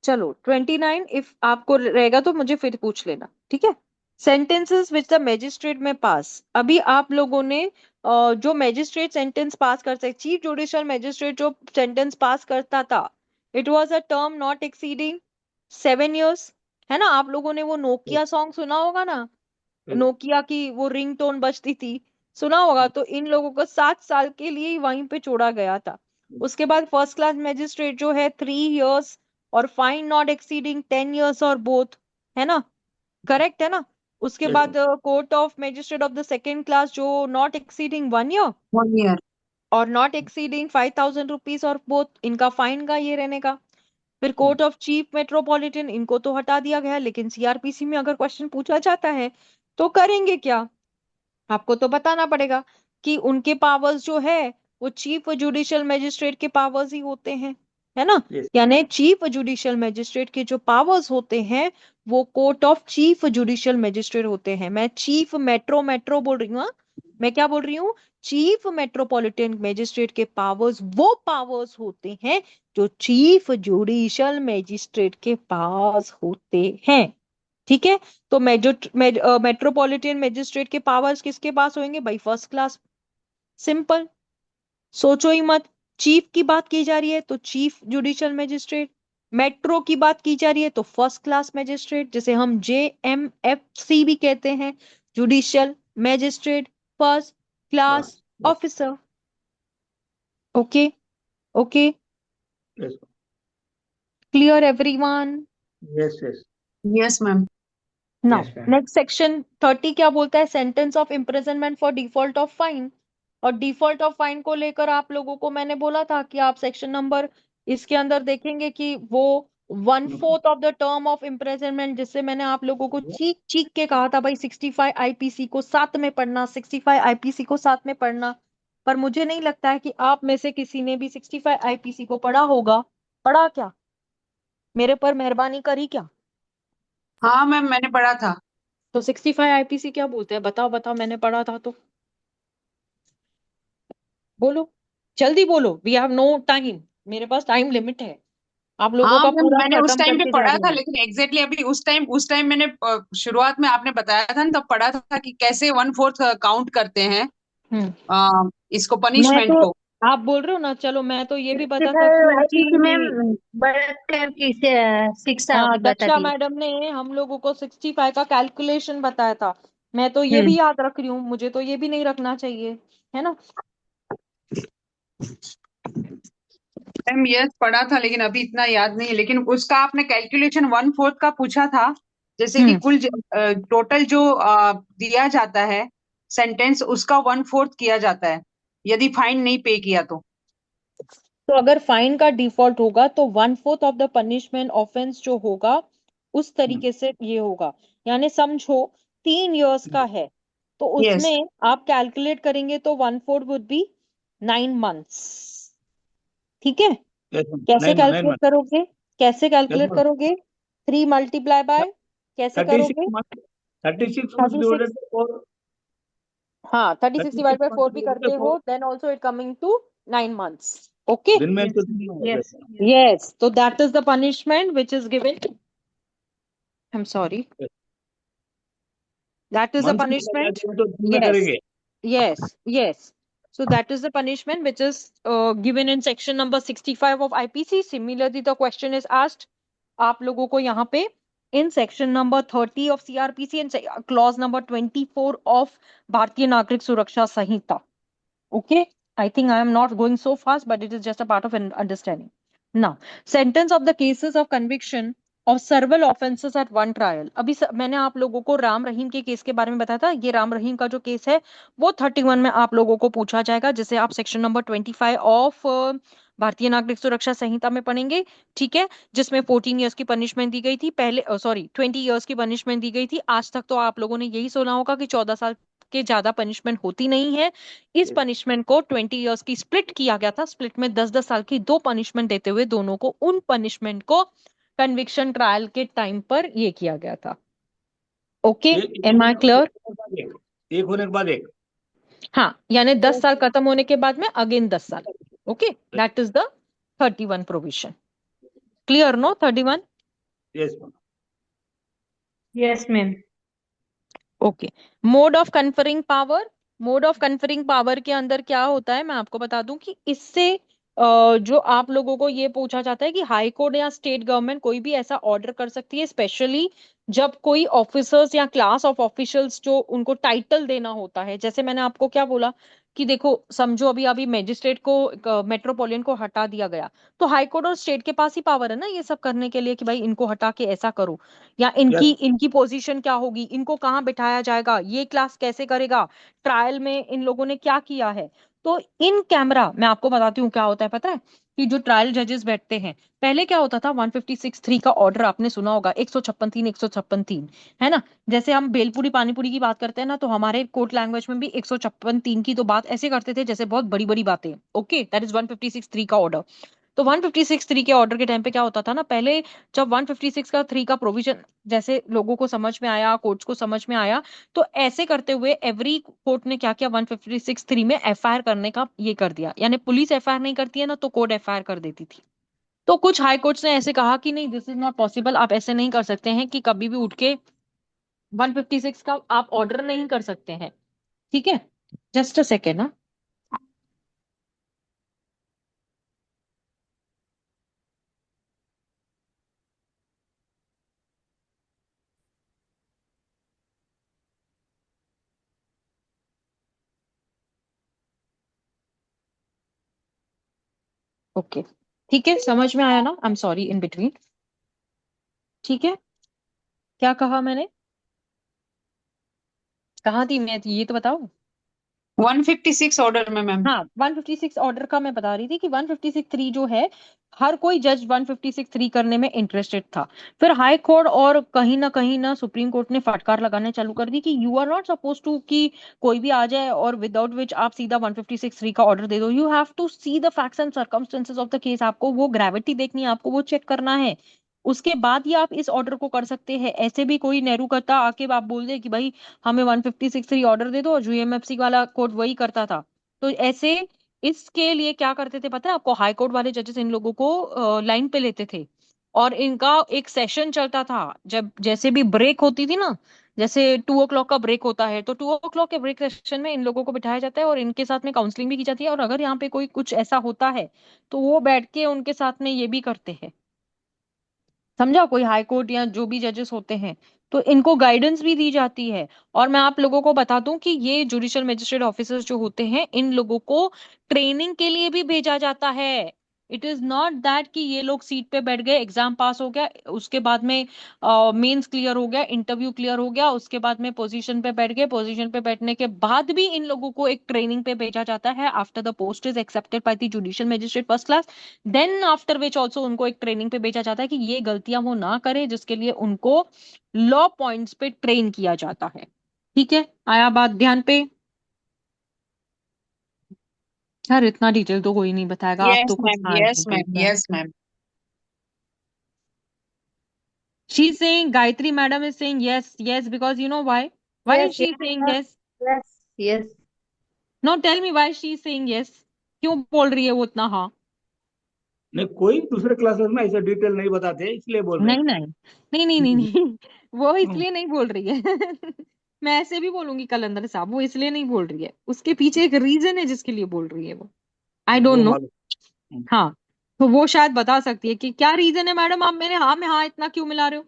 चलो 29, इफ आपको रहेगा तो मुझे फिर पूछ लेना, ठीक है. सेंटेंसेस विच द मैजिस्ट्रेट में पास. अभी आप लोगों ने जो मैजिस्ट्रेट सेंटेंस पास कर सकते, चीफ जुडिशियल मैजिस्ट्रेट जो सेंटेंस पास करता था, it was a term not exceeding 7 years, है ना. आप लोगों ने वो नोकिया सॉन्ग सुना होगा ना, नोकिया की वो रिंगटोन बजती थी, सुना होगा. तो इन लोगों को 7 साल के लिए ही वहीं पे छोड़ा गया था. उसके बाद फर्स्ट क्लास मैजिस्ट्रेट जो है 3 years, और फाइन नॉट एक्सीडिंग 10 years और बोथ, है ना. करेक्ट है ना. उसके Yes, बाद court of magistrate of the second class जो नॉट एक्सीडिंग 1 year 1 year. और नॉट एक्सीडिंग 5,000 रुपीज और बोथ, इनका फाइन का ये रहने का. फिर कोर्ट ऑफ चीफ मेट्रोपॉलिटन, इनको तो हटा दिया गया, लेकिन सीआरपीसी में अगर क्वेश्चन पूछा जाता है तो करेंगे क्या, आपको तो बताना पड़ेगा कि उनके पावर्स जो है वो चीफ जुडिशियल मैजिस्ट्रेट के पावर्स ही होते हैं, है ना. yes. यानी चीफ जुडिशियल मैजिस्ट्रेट के जो पावर्स होते हैं वो court of chief judicial magistrate होते हैं. मैं चीफ मेट्रो बोल रही हूँ, हाँ? मैं क्या बोल रही हूँ? चीफ मेट्रोपॉलिटन मैजिस्ट्रेट के पावर्स वो पावर्स होते हैं जो चीफ जुडिशियल मैजिस्ट्रेट के पास होते हैं. ठीक है. तो मेट्रोपॉलिटन मैजिस्ट्रेट के पावर्स किसके पास होंगे भाई? First class. सिंपल. सोचो ही मत। चीफ की बात की जा रही है तो चीफ जुडिशियल मैजिस्ट्रेट, मेट्रो की बात की जा रही है तो फर्स्ट क्लास मैजिस्ट्रेट, जिसे हम JMFC भी कहते हैं, judicial magistrate first class officer. Okay, okay, yes clear everyone? Yes yes yes ma'am. Now yes ma'am. Next section 30 क्या बोलता है? Sentence of imprisonment for default of fine. और डिफॉल्ट ऑफ फाइन को लेकर आप लोगों को मैंने बोला था कि आप सेक्शन नंबर इसके अंदर देखेंगे कि वो 1/4 of the term of imprisonment, जिससे मैंने आप लोगों को चीख चीख के कहा था भाई 65 IPC को साथ में पढ़ना, 65 IPC को साथ में पढ़ना। पर मुझे नहीं लगता है कि आप में से किसी ने भी 65 IPC को पढ़ा होगा। पढ़ा क्या? मेरे पर मेहरबानी करी क्या? हाँ मैम, मैंने पढ़ा था। तो 65 IPC क्या बोलते हैं? बताओ बताओ, मैंने पढ़ा था तो बोलो, जल्दी बोलो, वी हैव नो टाइम, मेरे पास टाइम लिमिट है, आप लोगों हाँ का मैम, पूरा मैंने उस खत्म टाइम पे करके जा पढ़ा रही था, हूँ। लेकिन एग्जैक्टली अभी उस टाइम मैंने शुरुआत में आपने बताया था ना, तब पढ़ा था कि कैसे 1/4 काउंट करते हैं हम्म। इसको, मैं पनिशमेंट तो, को। आप बोल रहे हो ना, चलो मैं तो ये भी बता सकती हूँ आईपीसी कि में बड़ा टाइम की शिक्षा हाँ, दक्षा बताती है। मैडम ने हम लोगों को 65 का कैलकुलेशन बताया था। मैं तो ये हम्म। भी याद रख रही हूँ, मुझे तो ये भी नहीं रखना चाहिए, है ना? मैम यस, पढ़ा था, लेकिन अभी इतना याद नहीं है। लेकिन उसका आपने कैलकुलेशन 1/4 का पूछा था, जैसे कि हम्म। कुल टोटल जो दिया जाता है सेंटेंस, उसका 1/4 किया जाता है यदि फाइन नहीं पे किया तो। तो अगर फाइन का डिफॉल्ट होगा तो 1/4 ऑफ द पनिशमेंट ऑफेंस जो होगा उस तरीके से ये होगा। यानी समझो 3 इयर्स का है तो यस उसमें आप कैलकुलेट करेंगे तो 1/4 वुड बी 9 मंथ्स। ठीक है? यस कैसे 9 कैलकुलेट मंथ। करोगे? कैसे यस कैलकुलेट मैम। करोगे? 3 × कैसे करोगे? 36 मंथ, 36 मंथ 36। Divided by 4। हाँ, 36 डिवाइड 36 बाय मंथ 4 भी डिवाइडेड करते बाय हो, 4। Then also it coming to 9 months. Okay, दिन में यस तो 3 हो गए। Yes. yes, so that is the punishment which is given. I'm sorry. That is the month में लगा punishment. दिया तो दिन में Yes, करेंगे। yes, yes. So that is the punishment which is given in section number 65 of IPC. Similarly, the question is asked आप लोगों को यहाँ पे in section number 30 of CRPC and clause number 24 of भारतीय नागरिक सुरक्षा संहिता. Okay, I think I am not going so fast, but it is just a part of understanding. Now, sentence of the cases of conviction of several offenses at one trial. अभी मैंने आप लोगों को राम रहीम के केस के बारे में बताया था। ये राम रहीम का जो केस है वो 31 में आप लोगों को पूछा जाएगा, जिसे आप सेक्शन नंबर 25 ऑफ भारतीय नागरिक सुरक्षा संहिता में पढ़ेंगे। ठीक है, जिसमें 14 इयर्स की पनिशमेंट दी गई थी पहले, सॉरी 20 इयर्स की पनिशमेंट दी गई थी। आज तक तो आप लोगों ने यही सुना होगा कि 14 साल के ज्यादा पनिशमेंट होती नहीं है। इस पनिशमेंट को 20 इयर्स की स्प्लिट किया गया था। स्प्लिट में 10-10 साल की 2 पनिशमेंट देते हुए दोनों को, उन पनिशमेंट को कन्विक्शन ट्रायल के टाइम पर ये किया गया था। ओके, एक एम आई क्लियर? एक होने के बाद एक। हाँ, यानी 10 साल खत्म होने के बाद में अगेन 10 साल। Okay, that is the 31 provision. Clear no? 31। Yes ma'am. Yes ma'am. Okay, mode of conferring power. Mode of conferring power के अंदर क्या होता है मैं आपको बता दूं कि इससे जो आप लोगों को ये पूछा जाता है कि हाई कोर्ट या स्टेट गवर्नमेंट कोई भी ऐसा ऑर्डर कर सकती है, स्पेशली जब कोई ऑफिसर्स या क्लास ऑफ ऑफिशियल्स जो उनको टाइटल देना होता है। जैसे मैंने आपको क्या बोला कि देखो समझो अभी अभी मैजिस्ट्रेट को मेट्रोपोलियन को हटा दिया गया, तो हाई कोर्ट और स्टेट के पास ही पावर है ना ये सब करने के लिए कि भाई इनको हटा के ऐसा करो, या इनकी यस इनकी पोजीशन क्या होगी, इनको कहाँ बिठाया जाएगा, ये क्लास कैसे करेगा, ट्रायल में इन लोगों ने क्या किया है। तो इन कैमरा मैं आपको बताती हूँ क्या होता है, पता है कि जो ट्रायल जजेस बैठते हैं, पहले क्या होता था 156(3) का ऑर्डर आपने सुना होगा, 156(3), 156(3), है ना? जैसे हम भेलपूरी पानीपुरी की बात करते हैं ना, तो हमारे कोर्ट लैंग्वेज में भी 156(3) की तो बात ऐसे करते थे जैसे बहुत बड़ी बड़ी बातें। ओके, दैट इज 156(3) का ऑर्डर। तो 156(3) के ऑर्डर के टाइम पे क्या होता था ना, पहले जब 156 का 3 का प्रोविजन जैसे लोगों को समझ में आया, कोर्ट्स को समझ में आया, तो ऐसे करते हुए एवरी कोर्ट ने क्या किया, 156(3) में FIR करने का ये कर दिया। यानी पुलिस FIR नहीं करती है ना, तो कोर्ट FIR कर देती थी। तो कुछ हाई कोर्ट्स ने ऐसे कहा कि नहीं, दिस इज नॉट पॉसिबल, आप ऐसे नहीं कर सकते हैं कि कभी भी उठ के 156 का आप ऑर्डर नहीं कर सकते हैं। ठीक है, जस्ट अ सेकेंड ना। ओके, ठीक है, समझ में आया ना? I am sorry in between. ठीक है, क्या कहा मैंने? कहाँ थी मैं? ये तो बताओ। 156 ऑर्डर में मैम। हाँ, 156 ऑर्डर का मैं बता रही थी कि 156(3) जो है, हर कोई जज 156(3) करने में इंटरेस्टेड था। फिर हाई कोर्ट और कहीं ना सुप्रीम कोर्ट ने फटकार लगाने चालू कर दी कि you are not suppose to कि कोई भी आ जाए और विदाउट विच आप सीधा 156(3) का ऑर्डर दे दो। You have to see the facts and circumstances of the case. आपको वो ग्रेविटी देखनी है, आपको वो चेक करना है, उसके बाद ही आप इस ऑर्डर को कर सकते हैं। ऐसे भी कोई नेहरू करता आके आप बोल दे कि भाई हमें 156(3) ऑर्डर दे दो, और यूएमएफसी वाला कोर्ट वही करता था। तो ऐसे इसके लिए क्या करते थे पता है आपको? हाई कोर्ट वाले जजेस इन लोगों को लाइन पे लेते थे, और इनका एक सेशन चलता था। जब जैसे भी ब्रेक होती थी ना, जैसे 2 o'clock का ब्रेक होता है, तो 2 o'clock के ब्रेक सेशन में इन लोगों को बिठाया जाता है और इनके साथ में काउंसलिंग भी की जाती है। और अगर यहाँ पे कोई कुछ ऐसा होता है तो वो बैठ के उनके साथ में ये भी करते हैं। समझा? कोई हाई कोर्ट या जो भी जजेस होते हैं, तो इनको गाइडेंस भी दी जाती है। और मैं आप लोगों को बता दूं कि ये जुडिशियल मजिस्ट्रेट ऑफिसर्स जो होते हैं, इन लोगों को ट्रेनिंग के लिए भी भेजा जाता है। इट इज नॉट दैट कि ये लोग सीट पे बैठ गए, एग्जाम पास हो गया, उसके बाद में मेंस क्लियर हो गया, इंटरव्यू क्लियर हो गया, उसके बाद में पोजीशन पे बैठ गए। पोजीशन पे बैठने के बाद भी इन लोगों को एक ट्रेनिंग पे भेजा जाता है after the post is accepted by the judicial magistrate first class. Then after which also उनको एक ट्रेनिंग पे भेजा जाता है कि ये गलतियां वो ना करे, जिसके लिए उनको लॉ पॉइंट्स पे ट्रेन किया जाता है। ठीक है, आया बात ध्यान पे? यार इतना डिटेल तो कोई नहीं बताएगा, आप तो यस कुछ मैम, हाँ यस बोल मैम, रहे हैं। Yes ma'am. She saying, Gayatri madam is saying yes yes because you know why is Yes, she yes, saying yes, yes? yes, yes. No, tell me why she is saying yes? क्यों बोल रही है वो इतना हाँ? नहीं, कोई दूसरे क्लासेस में ऐसे डिटेल नहीं बताते, इसलिए बोल रहे नहीं नहीं नहीं नहीं नहीं हैं। नहीं वो हम्म, इसलिए नहीं बोल रही है। मैं ऐसे भी बोलूंगी कलंदर साहब, वो इसलिए नहीं बोल रही है, उसके पीछे एक रीजन है जिसके लिए बोल रही है वो। आई डोंट वो नो। मालूम। हम्म, हाँ, तो वो शायद बता सकती है कि क्या रीजन है। मैडम आप मेरे हाँ में हाँ इतना क्यों मिला रहे हो?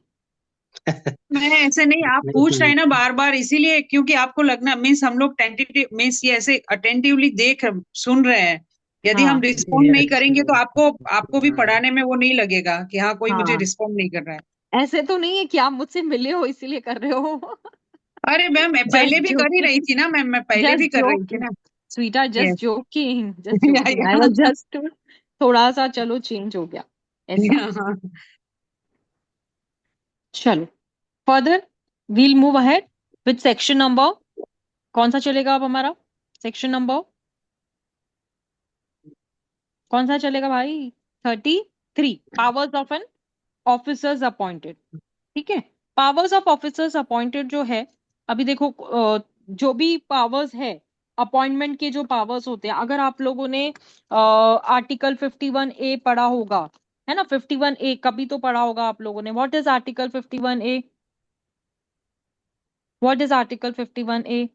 मैं ऐसे नहीं, आप पूछ रहे हैं ना बार बार, इसीलिए क्योंकि आपको लगना मीन्स हम लोग टेंटेटिव मीन्स ये ऐसे अटेंटिवली सुन रहे हैं। यदि हम हाँ रिस्पॉन्ड नहीं करेंगे तो आपको आपको भी हाँ, पढ़ाने में वो नहीं लगेगा कि हाँ कोई मुझे हाँ, रिस्पॉन्ड नहीं कर रहा है। ऐसे तो नहीं है कि आप मुझसे मिले हो इसीलिए कर रहे हो। अरे मैम, मैं जस्ट पहले भी कर ही रही जोकिंग, थी ना मैम, मैं पहले भी जस्ट कर रही थी जोकिंग ना। स्वीटा, यस। जस्ट जोकिंग, जस्ट या जोकिंग, आई या वाज जस्ट थोड़ा सा चलो चेंज हो गया ऐसा। हाँ। चलो further, we'll move ahead with section number. कौन सा चलेगा अब हमारा? सेक्शन नंबर कौन सा चलेगा भाई? 33, powers of an officers appointed. ठीक है, पावर्स ऑफ ऑफिसर्स अपॉइंटेड जो है, अभी देखो जो भी पावर्स है, अपॉइंटमेंट के जो पावर्स होते हैं, अगर आप लोगों ने आर्टिकल 51A पढ़ा होगा, है ना? 51A कभी तो पढ़ा होगा आप लोगों ने। What is article 51A? What is article 51A?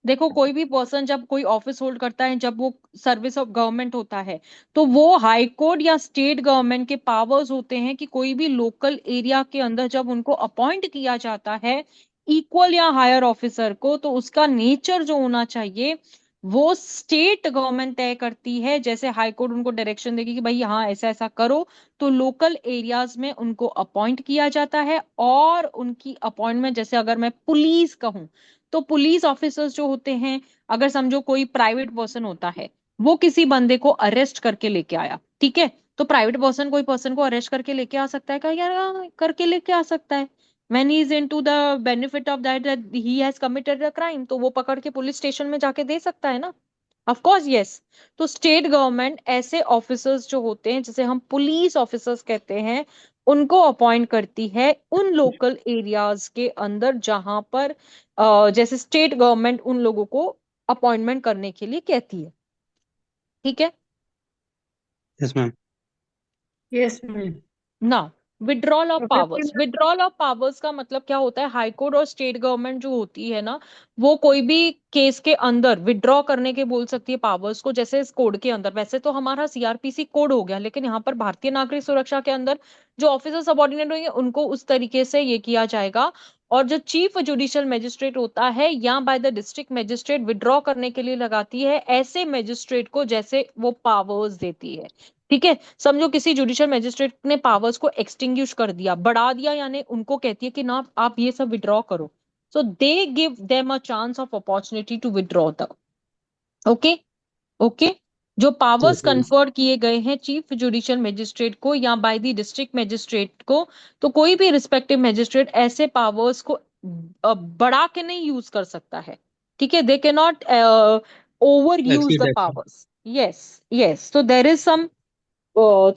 देखो, कोई भी पर्सन जब कोई ऑफिस होल्ड करता है, जब वो सर्विस ऑफ गवर्नमेंट होता है, तो वो हाई कोर्ट या स्टेट गवर्नमेंट के पावर्स होते हैं कि कोई भी लोकल एरिया के अंदर जब उनको अपॉइंट किया जाता है इक्वल या हायर ऑफिसर को, तो उसका नेचर जो होना चाहिए वो स्टेट गवर्नमेंट तय करती है। जैसे हाई कोर्ट उनको डायरेक्शन देगी कि भाई हाँ ऐसा ऐसा करो, तो लोकल एरियाज में उनको अपॉइंट किया जाता है। और उनकी अपॉइंटमेंट, जैसे अगर मैं पुलिस कहूं, तो पुलिस ऑफिसर्स जो होते हैं, अगर समझो कोई प्राइवेट पर्सन होता है, वो किसी बंदे को अरेस्ट करके लेके आया, ठीक है, तो प्राइवेट पर्सन कोई पर्सन को अरेस्ट करके लेके आ सकता है क्या? यार करके लेके आ सकता है। when he is into the benefit of that he has committed a crime, तो वो पकड़ के पुलिस स्टेशन में जाके दे सकता है ना। Of course yes. तो स्टेट गवर्नमेंट ऐसे ऑफिसर्स जो होते हैं, जिसे हम पुलिस ऑफिसर्स कहते हैं, उनको अपॉइंट करती है उन लोकल एरियाज के अंदर जहां पर जैसे स्टेट गवर्नमेंट उन लोगों को अपॉइंटमेंट करने के लिए कहती है। ठीक है यस मैम। Yes, ma'am. ना? Withdrawal of So powers, 15, withdrawal of powers का मतलब क्या होता है? हाई कोर्ट और स्टेट गवर्नमेंट जो होती है ना, वो कोई भी केस के अंदर विड्रॉ करने के बोल सकती है पावर्स को। जैसे इस कोड के अंदर, वैसे तो हमारा सीआरपीसी कोड हो गया, लेकिन यहाँ पर भारतीय नागरिक सुरक्षा के अंदर जो ऑफिसर सबऑर्डिनेट होंगे उनको उस तरीके से ये किया जाएगा। और जो चीफ जुडिशियल मजिस्ट्रेट होता है या by the district magistrate withdraw करने के लिए लगाती है ऐसे मजिस्ट्रेट को, जैसे वो पावर्स देती है। ठीक है, समझो किसी जुडिशियल मैजिस्ट्रेट ने पावर्स को एक्सटिंग्विश कर दिया, बढ़ा दिया, यानी उनको कहती है कि ना आप ये सब विड्रॉ करो, so they give them a chance of opportunity to withdraw the, okay okay. जो पावर्स कन्फर्ड किए गए हैं चीफ जुडिशियल मैजिस्ट्रेट को या बाय द डिस्ट्रिक्ट मैजिस्ट्रेट को, तो कोई भी रिस्पेक्टिव मैजिस्ट्रेट ऐसे पावर्स को बढ़ा के नहीं यूज कर सकता है, ठीक है, they can not over use Exceed the that. Powers, yes yes, तो there is some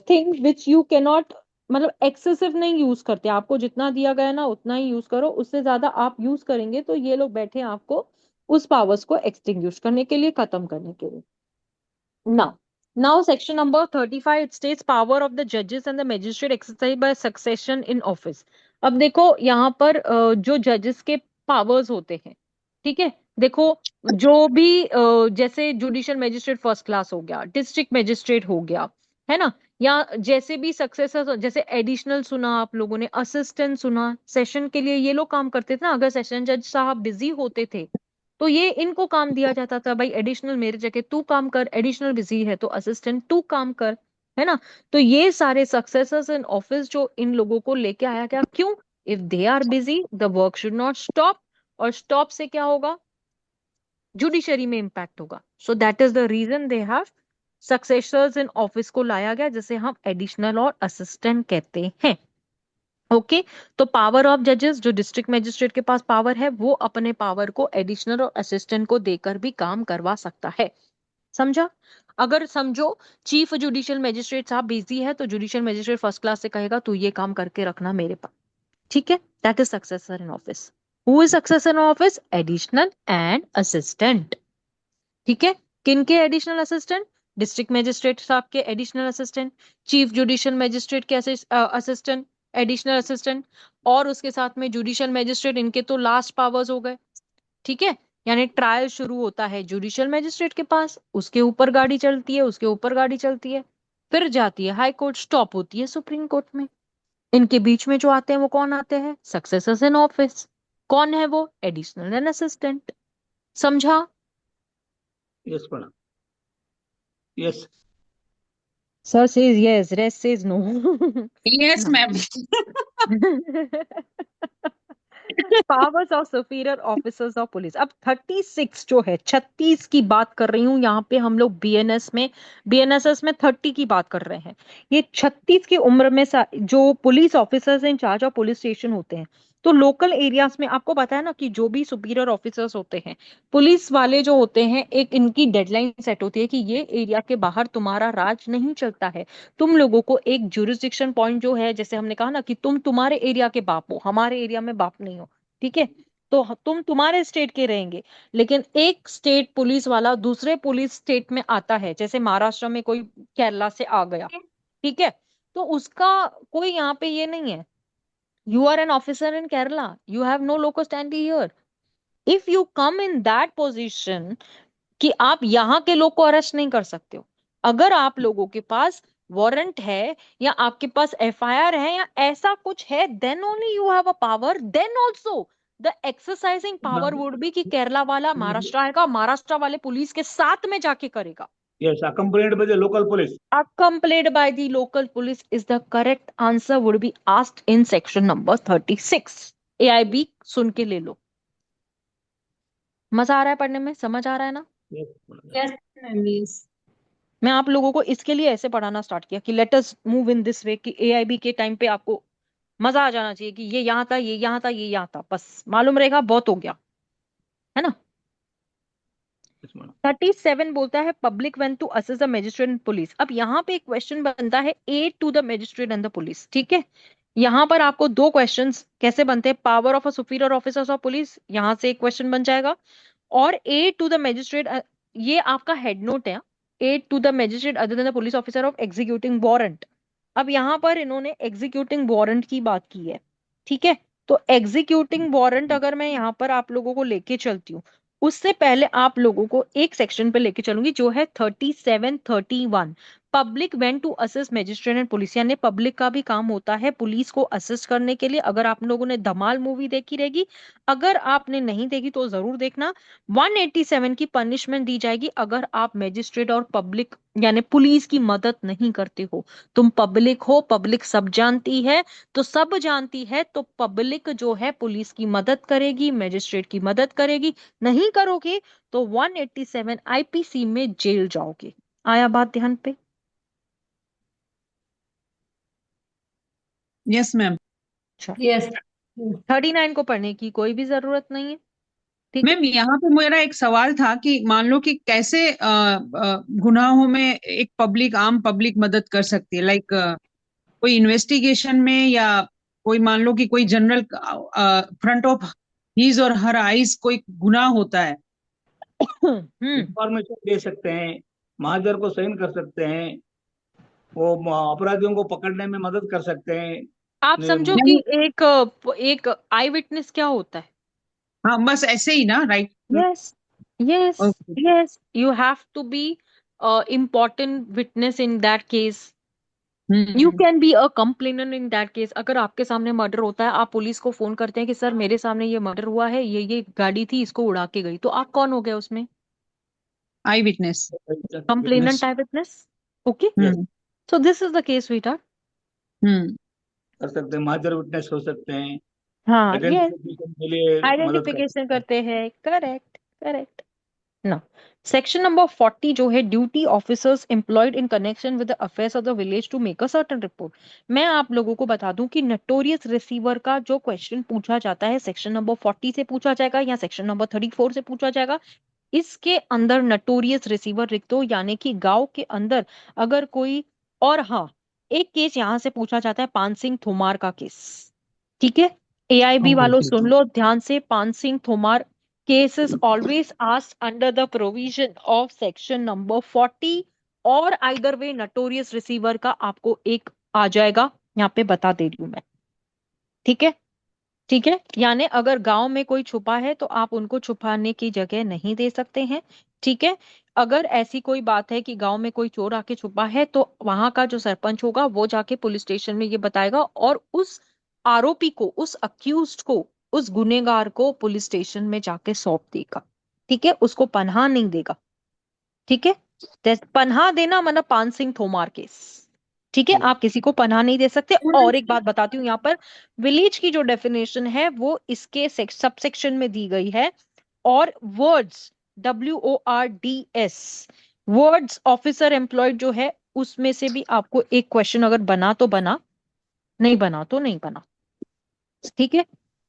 things which you can not, मतलब एक्सेसिव नहीं यूज करते, आपको जितना दिया गया ना उतना ही यूज करो, उससे ज्यादा आप यूज करेंगे तो ये लोग बैठे हैं आपको उस पावर्स को एक्सटिंग्विश करने के लिए, खत्म करने के लिए। Now, now section number 35 it states power of the judges and the magistrate exercised by succession in office। अब देखो यहाँ पर जो जजेस के पावर्स होते हैं, ठीक है, देखो जो भी जैसे जुडिशियल मैजिस्ट्रेट फर्स्ट क्लास हो गया, डिस्ट्रिक्ट मैजिस्ट्रेट हो गया, है ना, या जैसे भी सक्सेसर, जैसे एडिशनल सुना आप लोगों ने, असिस्टेंट सुना, सेशन के लिए ये लोग काम करते थे ना, अगर सेशन जज साहब बिजी होते थे तो ये इनको काम दिया जाता था, भाई एडिशनल मेरे जगह तू काम कर, एडिशनल बिजी है तो असिस्टेंट तू काम कर, है ना। तो ये सारे सक्सेसर्स इन ऑफिस जो इन लोगों को लेके आया गया, क्यों? If they are busy the work should not stop, और स्टॉप से क्या होगा? जुडिशरी में इंपैक्ट होगा, so that is the reason they have successors in office को लाया गया, जिसे हम एडिशनल और असिस्टेंट कहते हैं, ओके। तो पावर ऑफ जजेस, जो डिस्ट्रिक्ट मैजिस्ट्रेट के पास पावर है, वो अपने पावर को एडिशनल और असिस्टेंट को देकर भी काम करवा सकता है, समझा? अगर समझो चीफ जुडिशियल मैजिस्ट्रेट साहब बिजी है तो जुडिशियल मैजिस्ट्रेट फर्स्ट क्लास से कहेगा तू ये काम करके रखना मेरे पास, ठीक है, that is successor in office. Who is successor in office? Additional and assistant, ठीक है। किनके एडिशनल असिस्टेंट? डिस्ट्रिक्ट मैजिस्ट्रेट साहब के additional assistant, chief judicial magistrate के असिस्टेंट, एडिशनल असिस्टेंट, और उसके साथ में जुडिशियल मैजिस्ट्रेट, इनके तो लास्ट पावर्स हो गए, ठीक है। यानी ट्रायल शुरू होता है जुडिशियल मैजिस्ट्रेट के पास, उसके ऊपर गाड़ी चलती है, उसके ऊपर गाड़ी चलती है, फिर जाती है हाई कोर्ट, स्टॉप होती है सुप्रीम कोर्ट में। इनके बीच में जो आते हैं वो कौन आते हैं? Successors in office. कौन है वो? एडिशनल एंड असिस्टेंट, समझा? Yes, madam. Yes. Sir says yes, rest says no. Yes, ma'am. Powers of superior officers of police. अब 36 जो है, 36 की बात कर रही हूँ यहाँ पे, हम लोग बीएनएसएस में 30 की बात कर रहे हैं। ये 36 की उम्र में जो police officers in charge of police station होते हैं, तो लोकल एरियाज में आपको पता है ना कि जो भी सुपीरियर ऑफिसर्स होते हैं, पुलिस वाले जो होते हैं, एक इनकी डेडलाइन सेट होती है कि ये एरिया के बाहर तुम्हारा राज नहीं चलता है, तुम लोगों को एक जुरिस्डिक्शन पॉइंट जो है, जैसे हमने कहा ना कि तुम तुम्हारे एरिया के बाप हो, हमारे एरिया में बाप नहीं हो, ठीक है, तो तुम तुम्हारे स्टेट के रहेंगे, लेकिन एक स्टेट पुलिस वाला दूसरे पुलिस स्टेट में आता है, जैसे महाराष्ट्र में कोई केरला से आ गया, ठीक है, तो उसका कोई यहाँ पे ये नहीं है, you are an officer in Kerala, you have no local standi here, if you come in that position कि आप यहाँ के लोग को अरेस्ट नहीं कर सकते हो, अगर आप लोगों के पास वारंट है या आपके पास एफआईआर है या ऐसा कुछ है, then only you have a power, then also the exercising power would be कि केरला वाला महाराष्ट्र आएगा, महाराष्ट्र वाले पुलिस के साथ में जाके करेगा। Yes, accompanied by the local police. Accompanied by the local police is the correct answer would be asked in section number 36। AIB सुन के ले लो, मजा आ रहा है पढ़ने में, समझ आ रहा है ना? Yes, madam. Yes, ma'am. Yes. मैं आप लोगों को इसके लिए ऐसे पढ़ाना स्टार्ट किया कि let us move in this way, कि एआईबी के टाइम पे आपको मजा आ जाना चाहिए कि ये यहाँ था, ये यहाँ था, ये यहाँ था, बस मालूम रहेगा, बहुत हो गया, है ना। Yes, madam. 37 बोलता है public when to assess the magistrate and police. अब यहाँ पे एक क्वेश्चन बनता है, aid to the magistrate and the police, ठीक है। यहाँ पर आपको दो क्वेश्चंस कैसे बनते हैं, power of a superior officers of police, यहाँ से एक क्वेश्चन बन जाएगा, और एड टू द मजिस्ट्रेट, ये आपका हेड नोट है, aid to the magistrate other than the police officer of executing warrant. अब यहाँ पर इन्होंने एग्जीक्यूटिंग वारंट की बात की है, ठीक है, तो एग्जीक्यूटिंग वारंट अगर मैं यहाँ पर आप लोगों को लेके चलती हूँ, उससे पहले आप लोगों को एक सेक्शन पे लेके चलूंगी जो है 3731, public went to assist magistrate and police, यानी पब्लिक का भी काम होता है पुलिस को असिस्ट करने के लिए। अगर आप लोगों ने धमाल मूवी देखी रहेगी, अगर आपने नहीं देखी तो जरूर देखना। 187 की पनिशमेंट दी जाएगी अगर आप मजिस्ट्रेट और पब्लिक यानी पुलिस की मदद नहीं करते हो। तुम पब्लिक हो, पब्लिक सब जानती है, तो सब जानती है तो पब्लिक जो है पुलिस की मदद करेगी, मजिस्ट्रेट की मदद करेगी। नहीं करोगे तो 187 आईपीसी में जेल जाओगे। आया बात ध्यान पे? Yes ma'am. अच्छा, Yes. 39 को पढ़ने की कोई भी जरूरत नहीं है, ठीक है? मैम यहाँ पे मेरा एक सवाल था कि मान लो कि कैसे गुनाहों में एक पब्लिक, आम पब्लिक मदद कर सकती है, लाइक कोई इन्वेस्टिगेशन में, या कोई मान लो कि कोई जनरल फ्रंट ऑफ हिज और हर आइज कोई गुनाह होता है, इंफॉर्मेशन दे सकते हैं, महाजर को साइन कर सकते हैं, वो अपराधियों को पकड़ने में मदद कर सकते हैं। आप समझो कि यानी एक आई विटनेस क्या होता है? हाँ, बस ऐसे ही ना, right? Yes, yes, okay. Yes, you have to be important witness in that case. You can be a complainant in that case. अगर आपके सामने मर्डर होता है, आप पुलिस को फोन करते हैं कि सर मेरे सामने ये मर्डर हुआ है, ये गाड़ी थी, इसको उड़ा के गई, तो आप कौन हो गए उसमें? Eye witness. Complainant eye witness. Okay, hmm so this is the case sweetheart. Hmm कर सकते हैं, महाजर विटनेस हो सकते हैं, हाँ, यस, आइडेंटिफिकेशन के लिए मदद कर आइडेंटिफिकेशन सकते हैं। करते हैं, करेक्ट, करेक्ट ना। सेक्शन नंबर 40 जो है, duty officers employed in connection with the affairs of the village to make a certain report. मैं आप लोगों को बता दूं कि नटोरियस रिसीवर का जो क्वेश्चन पूछा जाता है सेक्शन नंबर 40 से पूछा जाएगा या सेक्शन नंबर 34 से पूछा जाएगा। इसके अंदर नटोरियस रिसीवर लिख दो, यानी कि गांव के अंदर अगर कोई, और हाँ, एक केस यहां से पूछा जाता है, पान सिंह थोमार का केस, ठीक है? एआईबी वालों सुन लो ध्यान से, Paan Singh Tomar case is always asked under the provision of section number 40, और आइदर वे नटोरियस रिसीवर का आपको एक आ जाएगा, यहाँ पे बता दे रही हूं मैं, ठीक है? ठीक है, यानी अगर गांव में कोई छुपा है तो आप उनको छुपाने की जगह नहीं दे सकते हैं, ठीक है? अगर ऐसी कोई बात है कि गांव में कोई चोर आके छुपा है तो वहां का जो सरपंच होगा वो जाके पुलिस स्टेशन में ये बताएगा, और उस आरोपी को, उस अक्यूज्ड को, उस गुनेगार को पुलिस स्टेशन में जाके सौंप देगा, ठीक है? उसको पनाह नहीं देगा, ठीक है? पनाह देना मतलब पान सिंह थोमार केस, ठीक है? आप किसी को पनाह नहीं दे सकते। और एक बात बताती हूँ, यहाँ पर विलेज की जो डेफिनेशन है वो इसके सबसेक्शन में दी गई है, और words, WORDS, words officer employed जो है उसमें से भी आपको एक क्वेश्चन अगर बना तो बना, नहीं बना तो नहीं बना, ठीक है?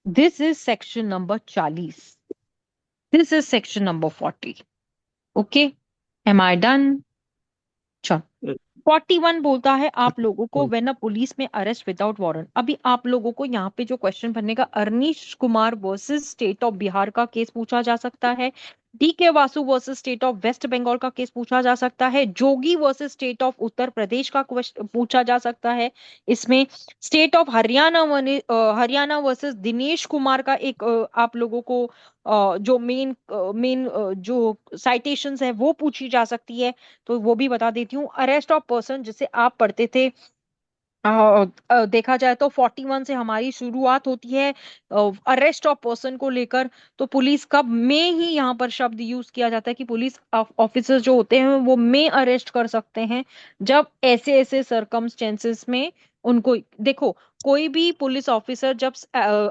This is section number 40, this is section number 40। Okay, am I done? चल, 41 बोलता है आप लोगों को, व्हेन अ पुलिस में अरेस्ट विदाउट वारंट। अभी आप लोगों को यहाँ पे जो क्वेश्चन बनने का, Arnesh Kumar versus state of Bihar का केस पूछा जा सकता है, DK Vasu versus state of West Bengal का केस पूछा जा सकता है, Jogi versus state of Uttar Pradesh का पूछा जा सकता है, इसमें state of Haryana versus Dinesh Kumar का एक आप लोगों को जो मेन मेन जो साइटेशंस है वो पूछी जा सकती है, तो वो भी बता देती हूँ। अरेस्ट ऑफ पर्सन जिसे आप पढ़ते थे, देखा जाए तो 41 से हमारी शुरुआत होती है अरेस्ट ऑफ पर्सन को लेकर। तो पुलिस कब में ही यहाँ पर शब्द यूज किया जाता है कि पुलिस ऑफिसर जो होते हैं वो में अरेस्ट कर सकते हैं, जब ऐसे ऐसे सरकमस्टेंसेस में उनको, देखो, कोई भी पुलिस ऑफिसर जब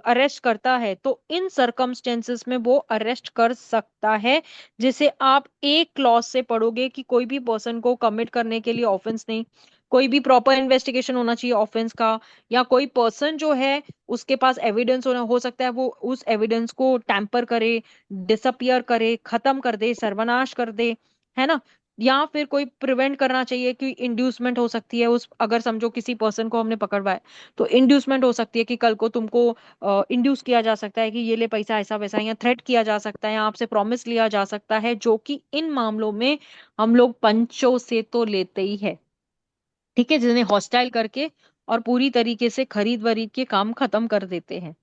अरेस्ट करता है तो इन सरकमस्टेंसेस में वो अरेस्ट कर सकता है, जिसे आप एक क्लॉज से पढ़ोगे कि कोई भी पर्सन को कमिट करने के लिए ऑफेंस नहीं, कोई भी प्रॉपर इन्वेस्टिगेशन होना चाहिए ऑफेंस का, या कोई पर्सन जो है उसके पास एविडेंस होना, हो सकता है वो उस एविडेंस को टैंपर करे, डिसअपियर करे, खत्म कर दे, सर्वनाश कर दे, है ना? या फिर कोई प्रिवेंट करना चाहिए कि इंड्यूसमेंट हो सकती है उस, अगर समझो किसी पर्सन को हमने पकड़वाया तो इंड्यूसमेंट हो सकती है कि कल को तुमको इंड्यूस किया जा सकता है कि ये ले पैसा, ऐसा वैसा, या थ्रेट किया जा सकता है, या आपसे प्रॉमिस लिया जा सकता है, जो कि इन मामलों में हम लोग पंचों से तो लेते ही है, ठीक है? जिन्हें हॉस्टाइल करके और पूरी तरीके से खरीद वरीद के काम खत्म कर देते हैं,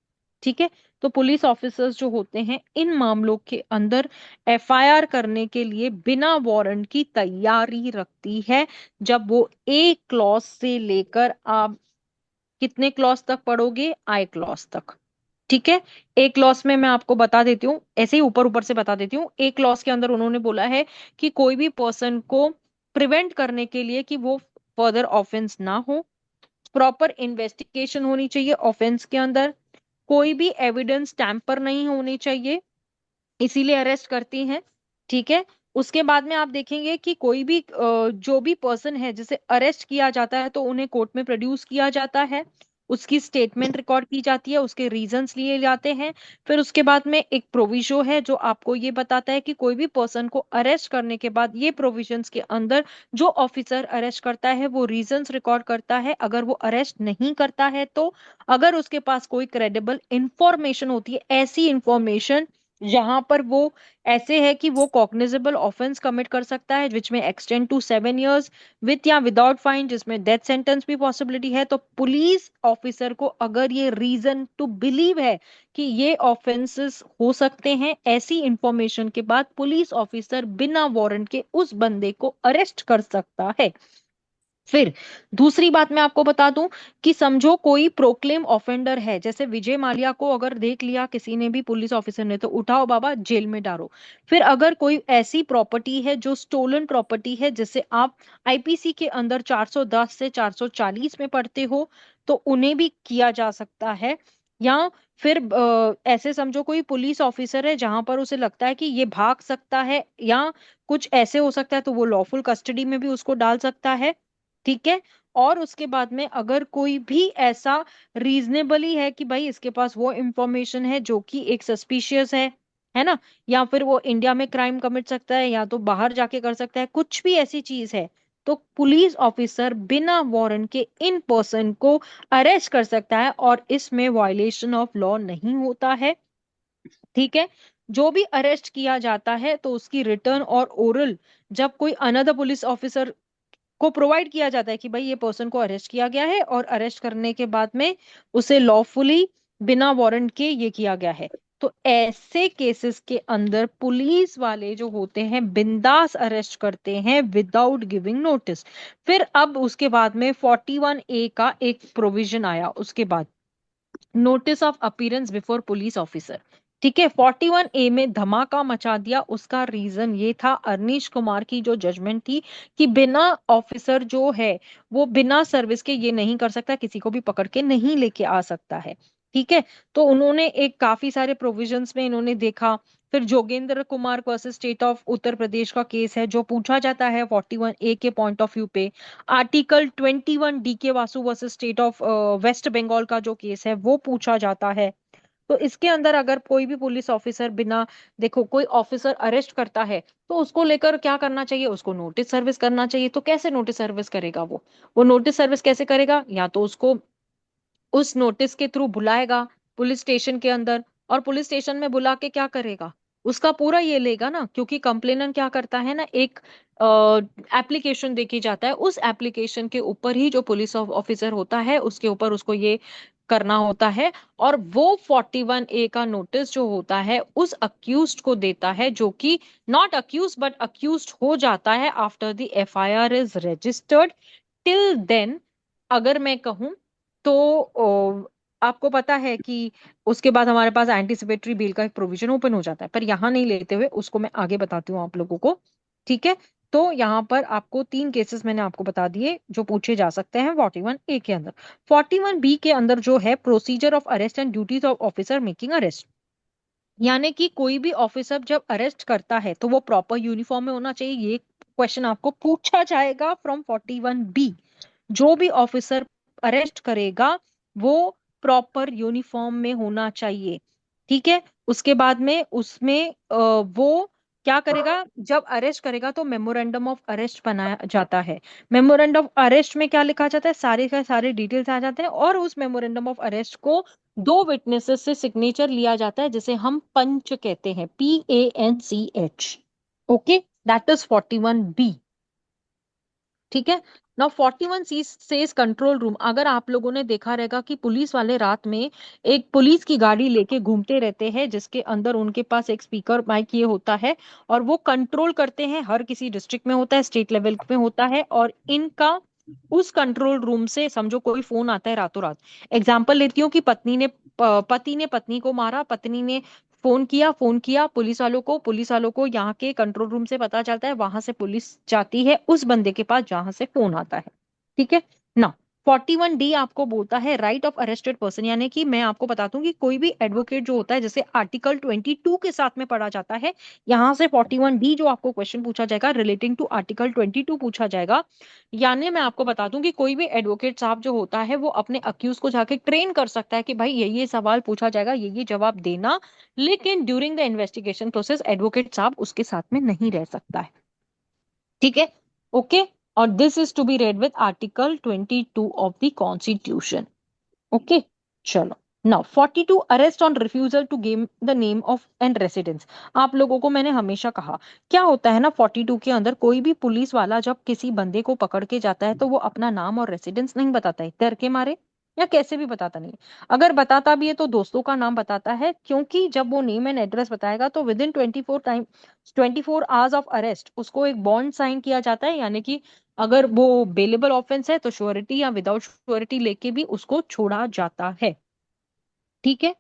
ठीक है। तो पुलिस ऑफिसर्स जो होते हैं इन मामलों के अंदर एफआईआर करने के लिए बिना वारंट की तैयारी रखती है, जब वो ए क्लॉज से लेकर आप कितने क्लॉज तक पढ़ोगे, आई क्लॉज तक। ठीक है। एक क्लॉज में मैं आपको बता देती हूँ, ऐसे ही ऊपर ऊपर से बता देती हूँ। एक क्लॉज के अंदर उन्होंने बोला है कि कोई भी पर्सन को प्रिवेंट करने के लिए कि वो फर्दर ऑफेंस ना हो, प्रॉपर इन्वेस्टिगेशन होनी चाहिए ऑफेंस के अंदर, कोई भी एविडेंस टैंपर नहीं होनी चाहिए, इसीलिए अरेस्ट करती हैं। ठीक है। उसके बाद में आप देखेंगे कि कोई भी जो भी पर्सन है जिसे अरेस्ट किया जाता है तो उन्हें कोर्ट में प्रोड्यूस किया जाता है, उसकी स्टेटमेंट रिकॉर्ड की जाती है, उसके रीजंस लिए जाते हैं। फिर उसके बाद में एक प्रोविजो है जो आपको ये बताता है कि कोई भी पर्सन को अरेस्ट करने के बाद ये प्रोविजंस के अंदर जो ऑफिसर अरेस्ट करता है वो रीजंस रिकॉर्ड करता है। अगर वो अरेस्ट नहीं करता है तो अगर उसके पास कोई क्रेडिबल इंफॉर्मेशन होती है, ऐसी इंफॉर्मेशन जहां पर वो ऐसे है कि वो कॉग्निजेबल ऑफेंस कमिट कर सकता है विच में एक्सटेंड टू 7 years विथ या विदाउट फाइन, जिसमें डेथ सेंटेंस भी पॉसिबिलिटी है, तो पुलिस ऑफिसर को अगर ये रीजन टू बिलीव है कि ये ऑफेंसेस हो सकते हैं, ऐसी इंफॉर्मेशन के बाद पुलिस ऑफिसर बिना वारंट के उस बंदे को अरेस्ट कर सकता है। फिर दूसरी बात मैं आपको बता दूं कि समझो कोई प्रोक्लेम ऑफेंडर है, जैसे विजय माल्या को अगर देख लिया किसी ने भी पुलिस ऑफिसर ने, तो उठाओ बाबा जेल में डालो। फिर अगर कोई ऐसी प्रॉपर्टी है जो स्टोलन प्रॉपर्टी है जिसे आप आईपीसी के अंदर 410 से 440 में पढ़ते हो, तो उन्हें भी किया जा सकता है। या फिर ऐसे समझो कोई पुलिस ऑफिसर है जहां पर उसे लगता है कि ये भाग सकता है या कुछ ऐसे हो सकता है, तो वो लॉफुल कस्टडी में भी उसको डाल सकता है। ठीक है। और उसके बाद में अगर कोई भी ऐसा रीजनेबली है कि भाई इसके पास वो इंफॉर्मेशन है जो कि एक सस्पिशियस है ना, या फिर वो इंडिया में क्राइम कमिट सकता है या तो बाहर जाके कर सकता है, कुछ भी ऐसी चीज है, तो पुलिस ऑफिसर बिना वारंट के इन पर्सन को अरेस्ट कर सकता है और इसमें वायलेशन ऑफ लॉ नहीं होता है। ठीक है। जो भी अरेस्ट किया जाता है तो उसकी रिटर्न और ओरल जब कोई अनदर पुलिस ऑफिसर को प्रोवाइड किया जाता है कि भाई ये पर्सन को अरेस्ट किया गया है और अरेस्ट करने के बाद में उसे लॉफुली बिना वारंट के ये किया गया है, तो ऐसे केसेस के अंदर पुलिस वाले जो होते हैं बिंदास अरेस्ट करते हैं विदाउट गिविंग नोटिस। फिर अब उसके बाद में 41A का एक प्रोविजन आया उसके बाद, notice of appearance before police officer. ठीक है। 41A में धमाका मचा दिया। उसका रीजन ये था, अरनीश कुमार की जो जजमेंट थी कि बिना ऑफिसर जो है वो बिना सर्विस के ये नहीं कर सकता, किसी को भी पकड़ के नहीं लेके आ सकता है। ठीक है। तो उन्होंने एक काफी सारे प्रोविजंस में इन्होंने देखा। फिर Jogendra Kumar versus state of Uttar Pradesh का केस है जो पूछा जाता है 41A के पॉइंट ऑफ व्यू पे। Article 21 DK Vasu versus state of West Bengal का जो केस है वो पूछा जाता है। तो इसके अंदर अगर कोई भी पुलिस ऑफिसर बिना, देखो कोई ऑफिसर अरेस्ट करता है तो उसको लेकर क्या करना चाहिए, उसको नोटिस सर्विस करना चाहिए। तो कैसे नोटिस सर्विस करेगा वो नोटिस सर्विस कैसे करेगा, या तो उसको उस नोटिस के थ्रू बुलाएगा पुलिस स्टेशन के अंदर, और पुलिस स्टेशन में बुला के क्या करेगा, उसका पूरा ये लेगा ना, क्योंकि कंप्लेनेंट क्या करता है ना, एक एप्लीकेशन देखी जाता है, उस एप्लीकेशन के ऊपर ही जो पुलिस ऑफिसर होता है उसके ऊपर उसको ये करना होता है। और वो 41A का नोटिस जो होता है उस अक्यूज्ड को देता है, जो कि नॉट अक्यूज बट अक्यूज्ड हो जाता है after the FIR is registered. Till then अगर मैं कहूं तो आपको पता है कि उसके बाद हमारे पास एंटीसिपेटरी बेल का एक प्रोविजन ओपन हो जाता है, पर यहाँ नहीं लेते हुए उसको मैं आगे बताती हूँ आप लोगों को। ठीक है। तो यहाँ पर आपको 3 केसेस मैंने आपको बता दिए जो पूछे जा सकते हैं 41A के अंदर। 41B के अंदर जो है procedure of arrest and duties of officer making arrest, यानी कि कोई भी ऑफिसर जब अरेस्ट करता है तो वो प्रॉपर यूनिफॉर्म में होना चाहिए। ये क्वेश्चन आपको पूछा जाएगा फ्रॉम 41B। जो भी ऑफिसर अरेस्ट करेगा वो प्रॉपर यूनिफॉर्म में होना चाहिए। ठीक है। उसके बाद में उसमें वो क्या करेगा, जब अरेस्ट करेगा तो मेमोरेंडम ऑफ अरेस्ट बनाया जाता है। मेमोरेंडम ऑफ अरेस्ट में क्या लिखा जाता है, सारे का सारे डिटेल्स आ जाते हैं, और उस मेमोरेंडम ऑफ अरेस्ट को 2 विटनेसेस से सिग्नेचर लिया जाता है जिसे हम पंच कहते हैं, PANCH। Okay, that is 41B। ठीक है। Now 41 says control room. अगर आप लोगों ने देखा रहेगा कि पुलिस वाले रात में एक पुलिस की गाड़ी लेके घूमते रहते हैं, जिसके अंदर उनके पास एक स्पीकर माइक ये होता है, और वो कंट्रोल करते हैं। हर किसी डिस्ट्रिक्ट में होता है, स्टेट लेवल पे होता है, और इनका उस कंट्रोल रूम से समझो कोई फोन आता है रातों रात। एग्जाम्पल लेती हूँ कि पति ने पत्नी को मारा, पत्नी ने फोन किया पुलिस वालों को यहाँ के कंट्रोल रूम से पता चलता है, वहां से पुलिस जाती है उस बंदे के पास जहां से फोन आता है। ठीक है ना। 41D आपको बोलता है राइट ऑफ अरेस्टेड पर्सन, यानी कि मैं आपको बता दूं कि कोई भी एडवोकेट जो होता है, जैसे आर्टिकल 22 के साथ में पढ़ा जाता है, यहां से 41D जो आपको क्वेश्चन पूछा जाएगा रिलेटिंग टू आर्टिकल 22 पूछा जाएगा। यानी मैं आपको बता दूं कि कोई भी एडवोकेट साहब जो होता है वो अपने अक्यूज को जाके ट्रेन कर सकता है कि भाई ये सवाल पूछा जाएगा, ये जवाब देना, लेकिन during the investigation process advocate साहब उसके साथ में नहीं रह सकता है। ठीक है, ओके। और this is to be read with article 22 of the constitution. Okay, चलो। Now 42 arrest on refusal to give the name of and residence. आप लोगों को मैंने हमेशा कहा, क्या होता है ना 42 के अंदर, कोई भी पुलिस वाला जब किसी बंदे को पकड़ के जाता है तो वो अपना नाम और रेसिडेंस नहीं बताता है, डर के मारे या कैसे भी बताता नहीं है। अगर बताता भी है तो दोस्तों का नाम बताता है, क्योंकि जब वो नेम एंड एड्रेस बताएगा तो with in 24 hours of arrest उसको एक बॉन्ड साइन किया जाता है, यानी कि अगर वो बेलेबल ऑफेंस है तो श्योरिटी या विदाउट श्योरिटी लेके भी उसको छोड़ा जाता है। ठीक है,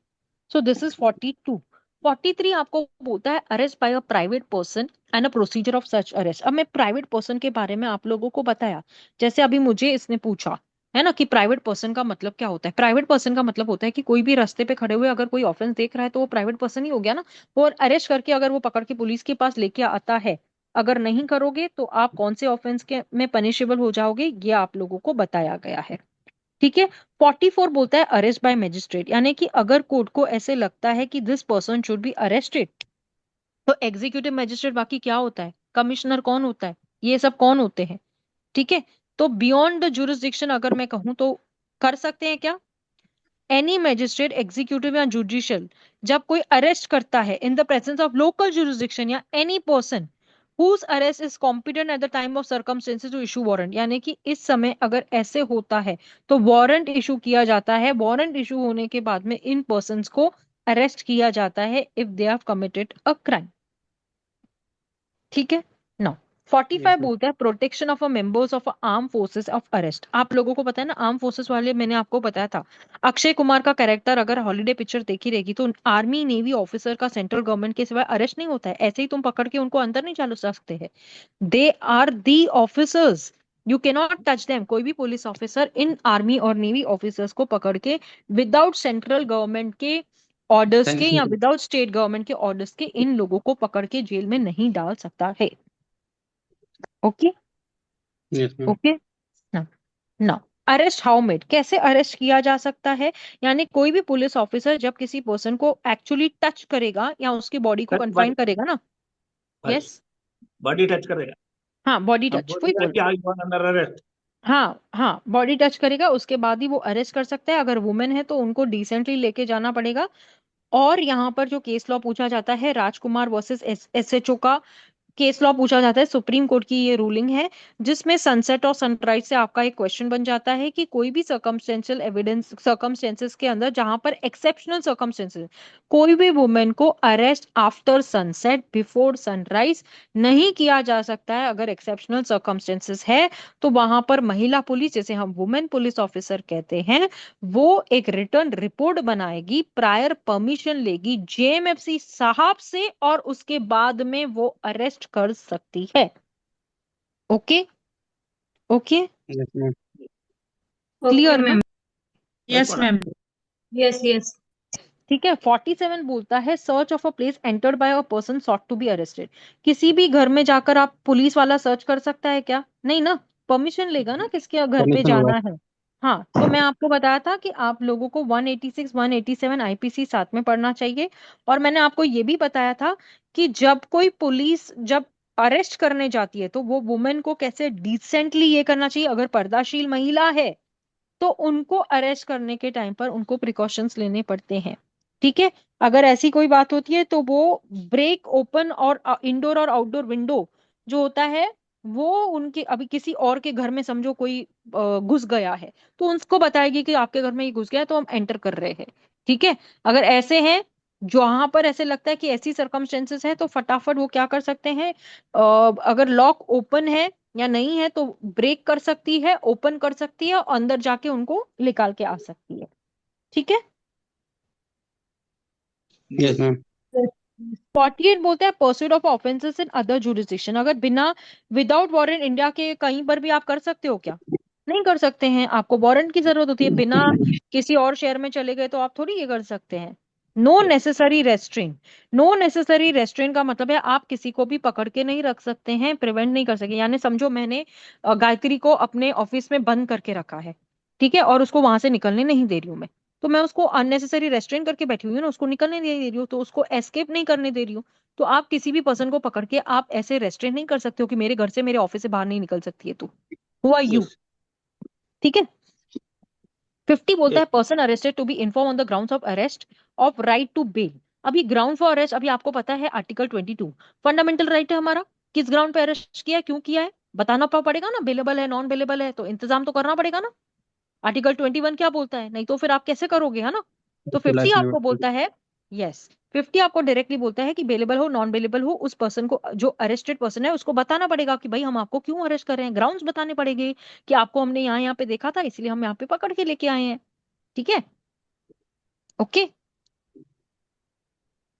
सो दिस इज 42। 43 आपको बोलता है arrest by a private person and a procedure of such arrest. अब मैं प्राइवेट पर्सन के बारे में आप लोगों को बताया, जैसे अभी मुझे इसने पूछा है ना कि प्राइवेट पर्सन का मतलब क्या होता है। प्राइवेट पर्सन का मतलब होता है कि कोई भी रास्ते पे खड़े हुए अगर कोई ऑफेंस देख रहा है तो वो प्राइवेट पर्सन ही हो गया ना। और अरेस्ट करके अगर वो पकड़ के पुलिस के पास लेके आता है, अगर नहीं करोगे तो आप कौन से ऑफेंस के में पनिशेबल हो जाओगे, ये आप लोगों को बताया गया है। ठीक है। 44 बोलता है अरेस्ट बाय मजिस्ट्रेट, यानी कि अगर कोर्ट को ऐसे लगता है कि this person should be arrested, तो एग्जीक्यूटिव मजिस्ट्रेट बाकी क्या होता है, कमिश्नर कौन होता है, ये सब कौन होते हैं। ठीक है, तो बियॉन्ड द जुरिस्डिक्शन अगर मैं कहूं तो कर सकते हैं क्या, एनी मजिस्ट्रेट एग्जीक्यूटिव या जुडिशियल जब कोई अरेस्ट करता है in the presence of local jurisdiction या any person whose arrest is competent at the time of circumstances to issue warrant, यानी कि इस समय अगर ऐसे होता है तो वारंट इशू किया जाता है। वारंट इशू होने के बाद में इन पर्संस को अरेस्ट किया जाता है if they have committed a crime. ठीक है ना। 45 Yes, ma'am. बोलता है protection of a members of arm forces of arrest. आप लोगों को पता है ना आर्म फोर्सेस वाले, मैंने आपको बताया था अक्षय कुमार का कैरेक्टर अगर हॉलीडे पिक्चर देखी रहेगी तो आर्मी नेवी ऑफिसर का सेंट्रल गवर्नमेंट के सिवाय अरेस्ट नहीं होता है, ऐसे ही तुम पकड़ के उनको अंदर नहीं चालू सकते हैं। They are the officers, you cannot touch them. कोई भी पुलिस ऑफिसर इन आर्मी और नेवी ऑफिसर्स को पकड़ के विदाउट सेंट्रल गवर्नमेंट के ऑर्डर्स के या Sanction. विदाउट स्टेट गवर्नमेंट के ऑर्डर्स के इन लोगों को पकड़ के जेल में नहीं डाल सकता है। Okay, Yes, ma'am. ओके ना। ना अरेस्ट हाउ मेड, कैसे अरेस्ट किया जा सकता है, यानी कोई भी पुलिस ऑफिसर जब किसी पर्सन को एक्चुअली टच करेगा या उसकी बॉडी को टच कन्फाइन बॉडी, करेगा ना। बस यस, बॉडी टच करेगा। हाँ बॉडी अब टच वही बोलेगा बोल कि रही हूँ। I want under arrest. हाँ हाँ, बॉडी टच करेगा उसके बाद ही वो अरेस्ट कर सकता है। अगर वुमेन है तो उनको डिसेंटली लेके जाना पड़ेगा। और यहाँ पर जो केस लॉ पूछा जाता है राजकुमार वर्सेस एसएचओ का केस लॉ पूछा जाता है, सुप्रीम कोर्ट की ये रूलिंग है, जिसमें सनसेट और सनराइज से आपका एक क्वेश्चन बन जाता है कि कोई भी सर्कमस्टेंशियल एविडेंस सर्कमस्टेंसेस के अंदर जहां पर एक्सेप्शनल सर्कमस्टेंसेस कोई भी वुमेन को arrest after sunset before sunrise नहीं किया जा सकता है। अगर एक्सेप्शनल सर्कमस्टेंसेस है तो वहां पर महिला पुलिस, जैसे हम वुमेन पुलिस ऑफिसर कहते हैं, वो एक रिटर्न रिपोर्ट बनाएगी, प्रायर परमिशन लेगी जेएमएफसी साहब से, और उसके बाद में वो अरेस्ट कर सकती है। Okay, okay, Yes, ma'am. Okay, clear ना। ma'am. Yes ma'am. Yes, yes. ठीक है। 47 बोलता है search of a place entered by a person sought to be arrested. किसी भी घर में जाकर आप पुलिस वाला सर्च कर सकता है क्या, नहीं ना, परमिशन लेगा ना किसके घर पे Permission होगा. जाना है। हाँ, तो मैं आपको बताया था कि आप लोगों को 186 187 आईपीसी साथ में पढ़ना चाहिए। और मैंने आपको ये भी बताया था कि जब कोई पुलिस जब अरेस्ट करने जाती है तो वो वुमेन को कैसे डिसेंटली ये करना चाहिए। अगर पर्दाशील महिला है तो उनको अरेस्ट करने के टाइम पर उनको प्रिकॉशंस लेने पड़ते हैं। ठीक है, अगर ऐसी कोई बात होती है तो वो ब्रेक ओपन और इंडोर और आउटडोर विंडो जो होता है वो उनके अभी किसी और के घर में समझो कोई घुस गया है, तो उनको बताएगी कि आपके घर में ये घुस गया है तो हम एंटर कर रहे हैं। ठीक है, अगर ऐसे हैं जहां पर ऐसे लगता है कि ऐसी सर्कमस्टेंसेस है तो फटाफट वो क्या कर सकते हैं, अगर लॉक ओपन है या नहीं है तो ब्रेक कर सकती है, ओपन कर सकती है और अंदर जाके उनको निकाल के आ सकती है। ठीक है। Yes ma'am. 48 बोलते हैं pursuit of offences in other jurisdiction, अगर बिना विदाउट वारंट इंडिया के कहीं पर भी आप कर सकते हो क्या? नहीं कर सकते हैं, आपको वारंट की जरूरत होती है। बिना किसी और शहर में चले गए तो आप थोड़ी ये कर सकते हैं। No necessary restrain, no necessary restrain का मतलब है आप किसी को भी पकड़ के नहीं रख सकते हैं, प्रिवेंट नहीं कर सकते। यानी समझो मैंने गायत्री को अपने ऑफिस में बंद करके रखा है, ठीक है, और उसको वहां से निकलने नहीं दे रही हूँ मैं, तो मैं उसको अननेसेसरी रेस्ट्रेन करके बैठी हुई हूँ ना, उसको निकलने नहीं दे रही हूँ, तो उसको एस्केप नहीं करने दे रही हूँ। तो आप किसी भी पर्सन को पकड़ के आप ऐसे रेस्ट्रेन नहीं कर सकते हो कि मेरे घर से मेरे ऑफिस से बाहर नहीं निकल सकती है तू, हु आर यू? यस। ठीक है। 50 बोलता यस। है person arrested to be inform on the grounds of arrest of right to bail. अभी ग्राउंड फॉर अरेस्ट, अभी आपको पता है आर्टिकल 22 फंडामेंटल राइट है हमारा, किस ग्राउंड पे अरेस्ट किया है, क्यों किया है, बताना पड़ेगा ना, बेलेबल है नॉन बेलेबल है तो इंतजाम तो करना पड़ेगा ना। आर्टिकल 21 क्या बोलता है, नहीं तो फिर आप कैसे करोगे, है ना। तो 50 लाइफ आपको लिमिट। बोलता है, यस, 50 आपको डायरेक्टली बोलता है कि बेलेबल हो नॉन बेलेबल हो, उस पर्सन को, जो अरेस्टेड पर्सन है, उसको बताना पड़ेगा कि भाई हम आपको क्यों अरेस्ट कर रहे हैं, ग्राउंड्स बताने पड़ेंगे कि आपको हमने यहाँ यहाँ पे देखा था इसलिए हम यहाँ पे पकड़ के लेके आए हैं। ठीक है, okay.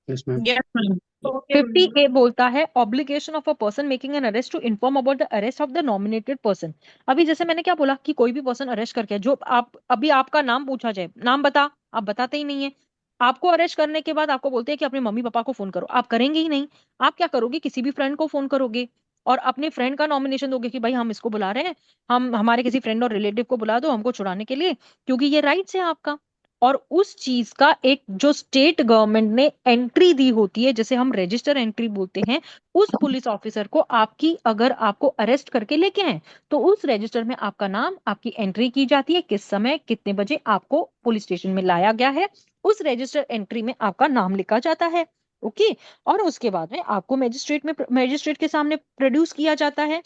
Yes ma'am. Yes, ma'am. Okay, 50 ma'am. A बोलता है obligation of a person making an arrest to inform about the arrest of the nominated person. अभी जैसे मैंने क्या बोला कि कोई भी पर्सन अरेस्ट करके, जो आप अभी आपका नाम पूछा जाए, नाम बता, आप बताते ही नहीं है। आपको अरेस्ट करने के बाद आपको बोलते हैं कि अपने मम्मी पापा को फोन करो, आप करेंगे ही नहीं। आप क्या करोगे, किसी भी फ्रेंड को फोन करोगे और अपने फ्रेंड का नॉमिनेशन दोगे कि भाई हम इसको बुला रहे हैं, हम हमारे किसी फ्रेंड और रिलेटिव को बुला दो हमको छुड़ाने के लिए, क्योंकि ये राइट्स है आपका। और उस चीज का एक जो स्टेट गवर्नमेंट ने एंट्री दी होती है, जिसे हम रजिस्टर एंट्री बोलते हैं, उस पुलिस ऑफिसर को आपकी, अगर आपको अरेस्ट करके लेके आए तो उस रजिस्टर में आपका नाम, आपकी एंट्री की जाती है, किस समय कितने बजे आपको पुलिस स्टेशन में लाया गया है, उस रजिस्टर एंट्री में आपका नाम लिखा जाता है। ओके। और उसके बाद में आपको मजिस्ट्रेट के सामने प्रोड्यूस किया जाता है।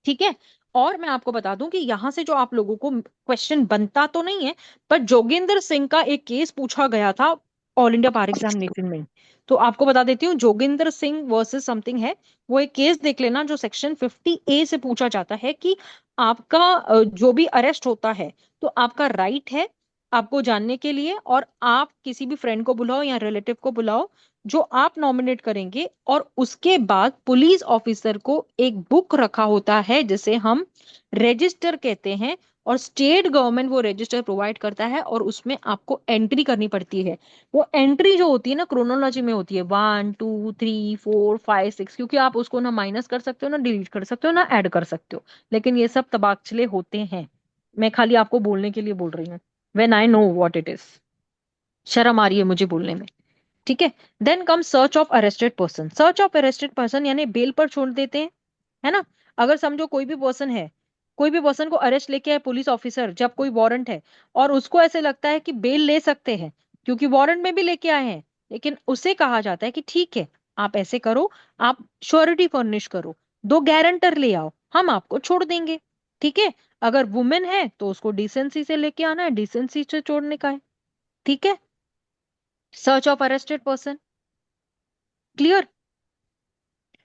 ठीक है। और मैं आपको बता दूं कि यहां से जो आप लोगों को क्वेश्चन बनता तो नहीं है, पर जोगिंदर सिंह का एक केस पूछा गया था ऑल इंडिया बार एग्जामिनेशन में, तो आपको बता देती हूँ, जोगिंदर सिंह वर्सेस समथिंग है, वो एक केस देख लेना जो सेक्शन 50A से पूछा जाता है कि आपका जो भी अरेस्ट होता है तो आपका राइट है आपको जानने के लिए, और आप किसी भी फ्रेंड को बुलाओ या रिलेटिव को बुलाओ जो आप नॉमिनेट करेंगे, और उसके बाद पुलिस ऑफिसर को एक बुक रखा होता है जिसे हम रजिस्टर कहते हैं, और स्टेट गवर्नमेंट वो रजिस्टर प्रोवाइड करता है और उसमें आपको एंट्री करनी पड़ती है। वो एंट्री जो होती है ना क्रोनोलॉजी में होती है 1 2 3 4 5 6, क्योंकि आप उसको ना माइनस कर सकते हो ना डिलीट कर सकते हो ना ऐड कर सकते हो, लेकिन ये सब तबाकचले होते हैं, मैं खाली आपको बोलने के लिए बोल रही हूँ, when I know what it is, शर्म आ रही है मुझे बोलने में। ठीक है। Then come search of arrested person, search of arrested person यानी बेल पर छोड़ देते हैं, है ना। अगर समझो कोई भी पर्सन है, कोई भी पर्सन को अरेस्ट लेके आए पुलिस ऑफिसर जब कोई वारंट है, और उसको ऐसे लगता है कि बेल ले सकते हैं क्योंकि वारंट में भी लेके आए हैं, लेकिन उसे कहा जाता है कि ठीक है आप ऐसे करो, आप श्योरिटी फर्निश करो, 2 गारंटर ले आओ, हम आपको छोड़ देंगे। ठीक है। अगर वुमेन है तो उसको डिसेंसी से लेके आना है, डिसेंसी से छोड़ने का है। ठीक है। Search of arrested person, clear.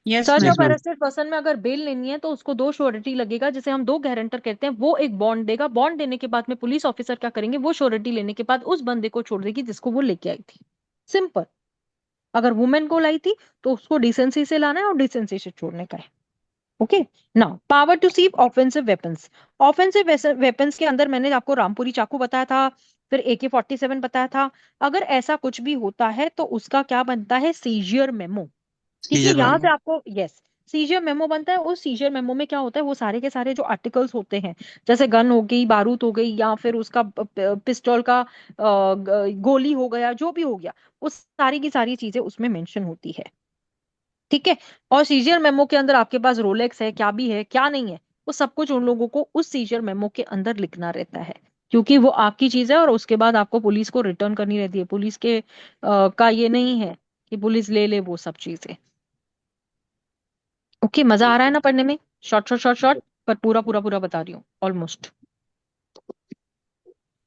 Yes, search ma'am. Of yes ma'am. Arrested person में अगर बेल लेनी है तो उसको 2 श्योरिटी लगेगा, जिसे हम 2 गारंटर कहते हैं, वो एक बॉन्ड देगा, बॉन्ड देने के बाद में पुलिस ऑफिसर क्या करेंगे, वो श्योरिटी लेने के बाद उस बंदे को छोड़ देगी जिसको वो लेके आई थी। सिंपल। अगर वुमेन को लाई थी तो उसको डिसेंसी से लाना है और डिसेंसी से छोड़ने का है। Okay. Now power to seize offensive weapons, offensive weapons के अंदर मैंने आपको रामपुरी चाकू बताया था, फिर AK-47 बताया था। अगर ऐसा कुछ भी होता है तो उसका क्या बनता है, सीजियर मेमो। ठीक है, सीजर यहाँ मैम। से आपको, यस, सीजर मेमो बनता है। उस सीजर मेमो में क्या होता है, वो सारे के सारे जो आर्टिकल्स होते हैं, जैसे गन हो गई, बारूद हो गई, या फिर उसका पिस्टल का गोली हो गया, जो भी हो गया, उस सारी की सारी चीजें उसमें मेंशन होती है। ठीक है। और सीजर मेमो के अंदर आपके पास रोलेक्स है, क्या भी है क्या नहीं है, वो सब कुछ उन लोगों को उस सीजर मेमो के अंदर लिखना रहता है, क्योंकि वो आपकी चीज है और उसके बाद आपको पुलिस को रिटर्न करनी रहती है। पुलिस के का ये नहीं है कि पुलिस ले ले वो सब चीजें। ओके, मजा आ रहा है ना पढ़ने में? शॉर्ट शॉर्ट शॉर्ट शॉर्ट, पर पूरा पूरा पूरा बता रही हूँ ऑलमोस्ट।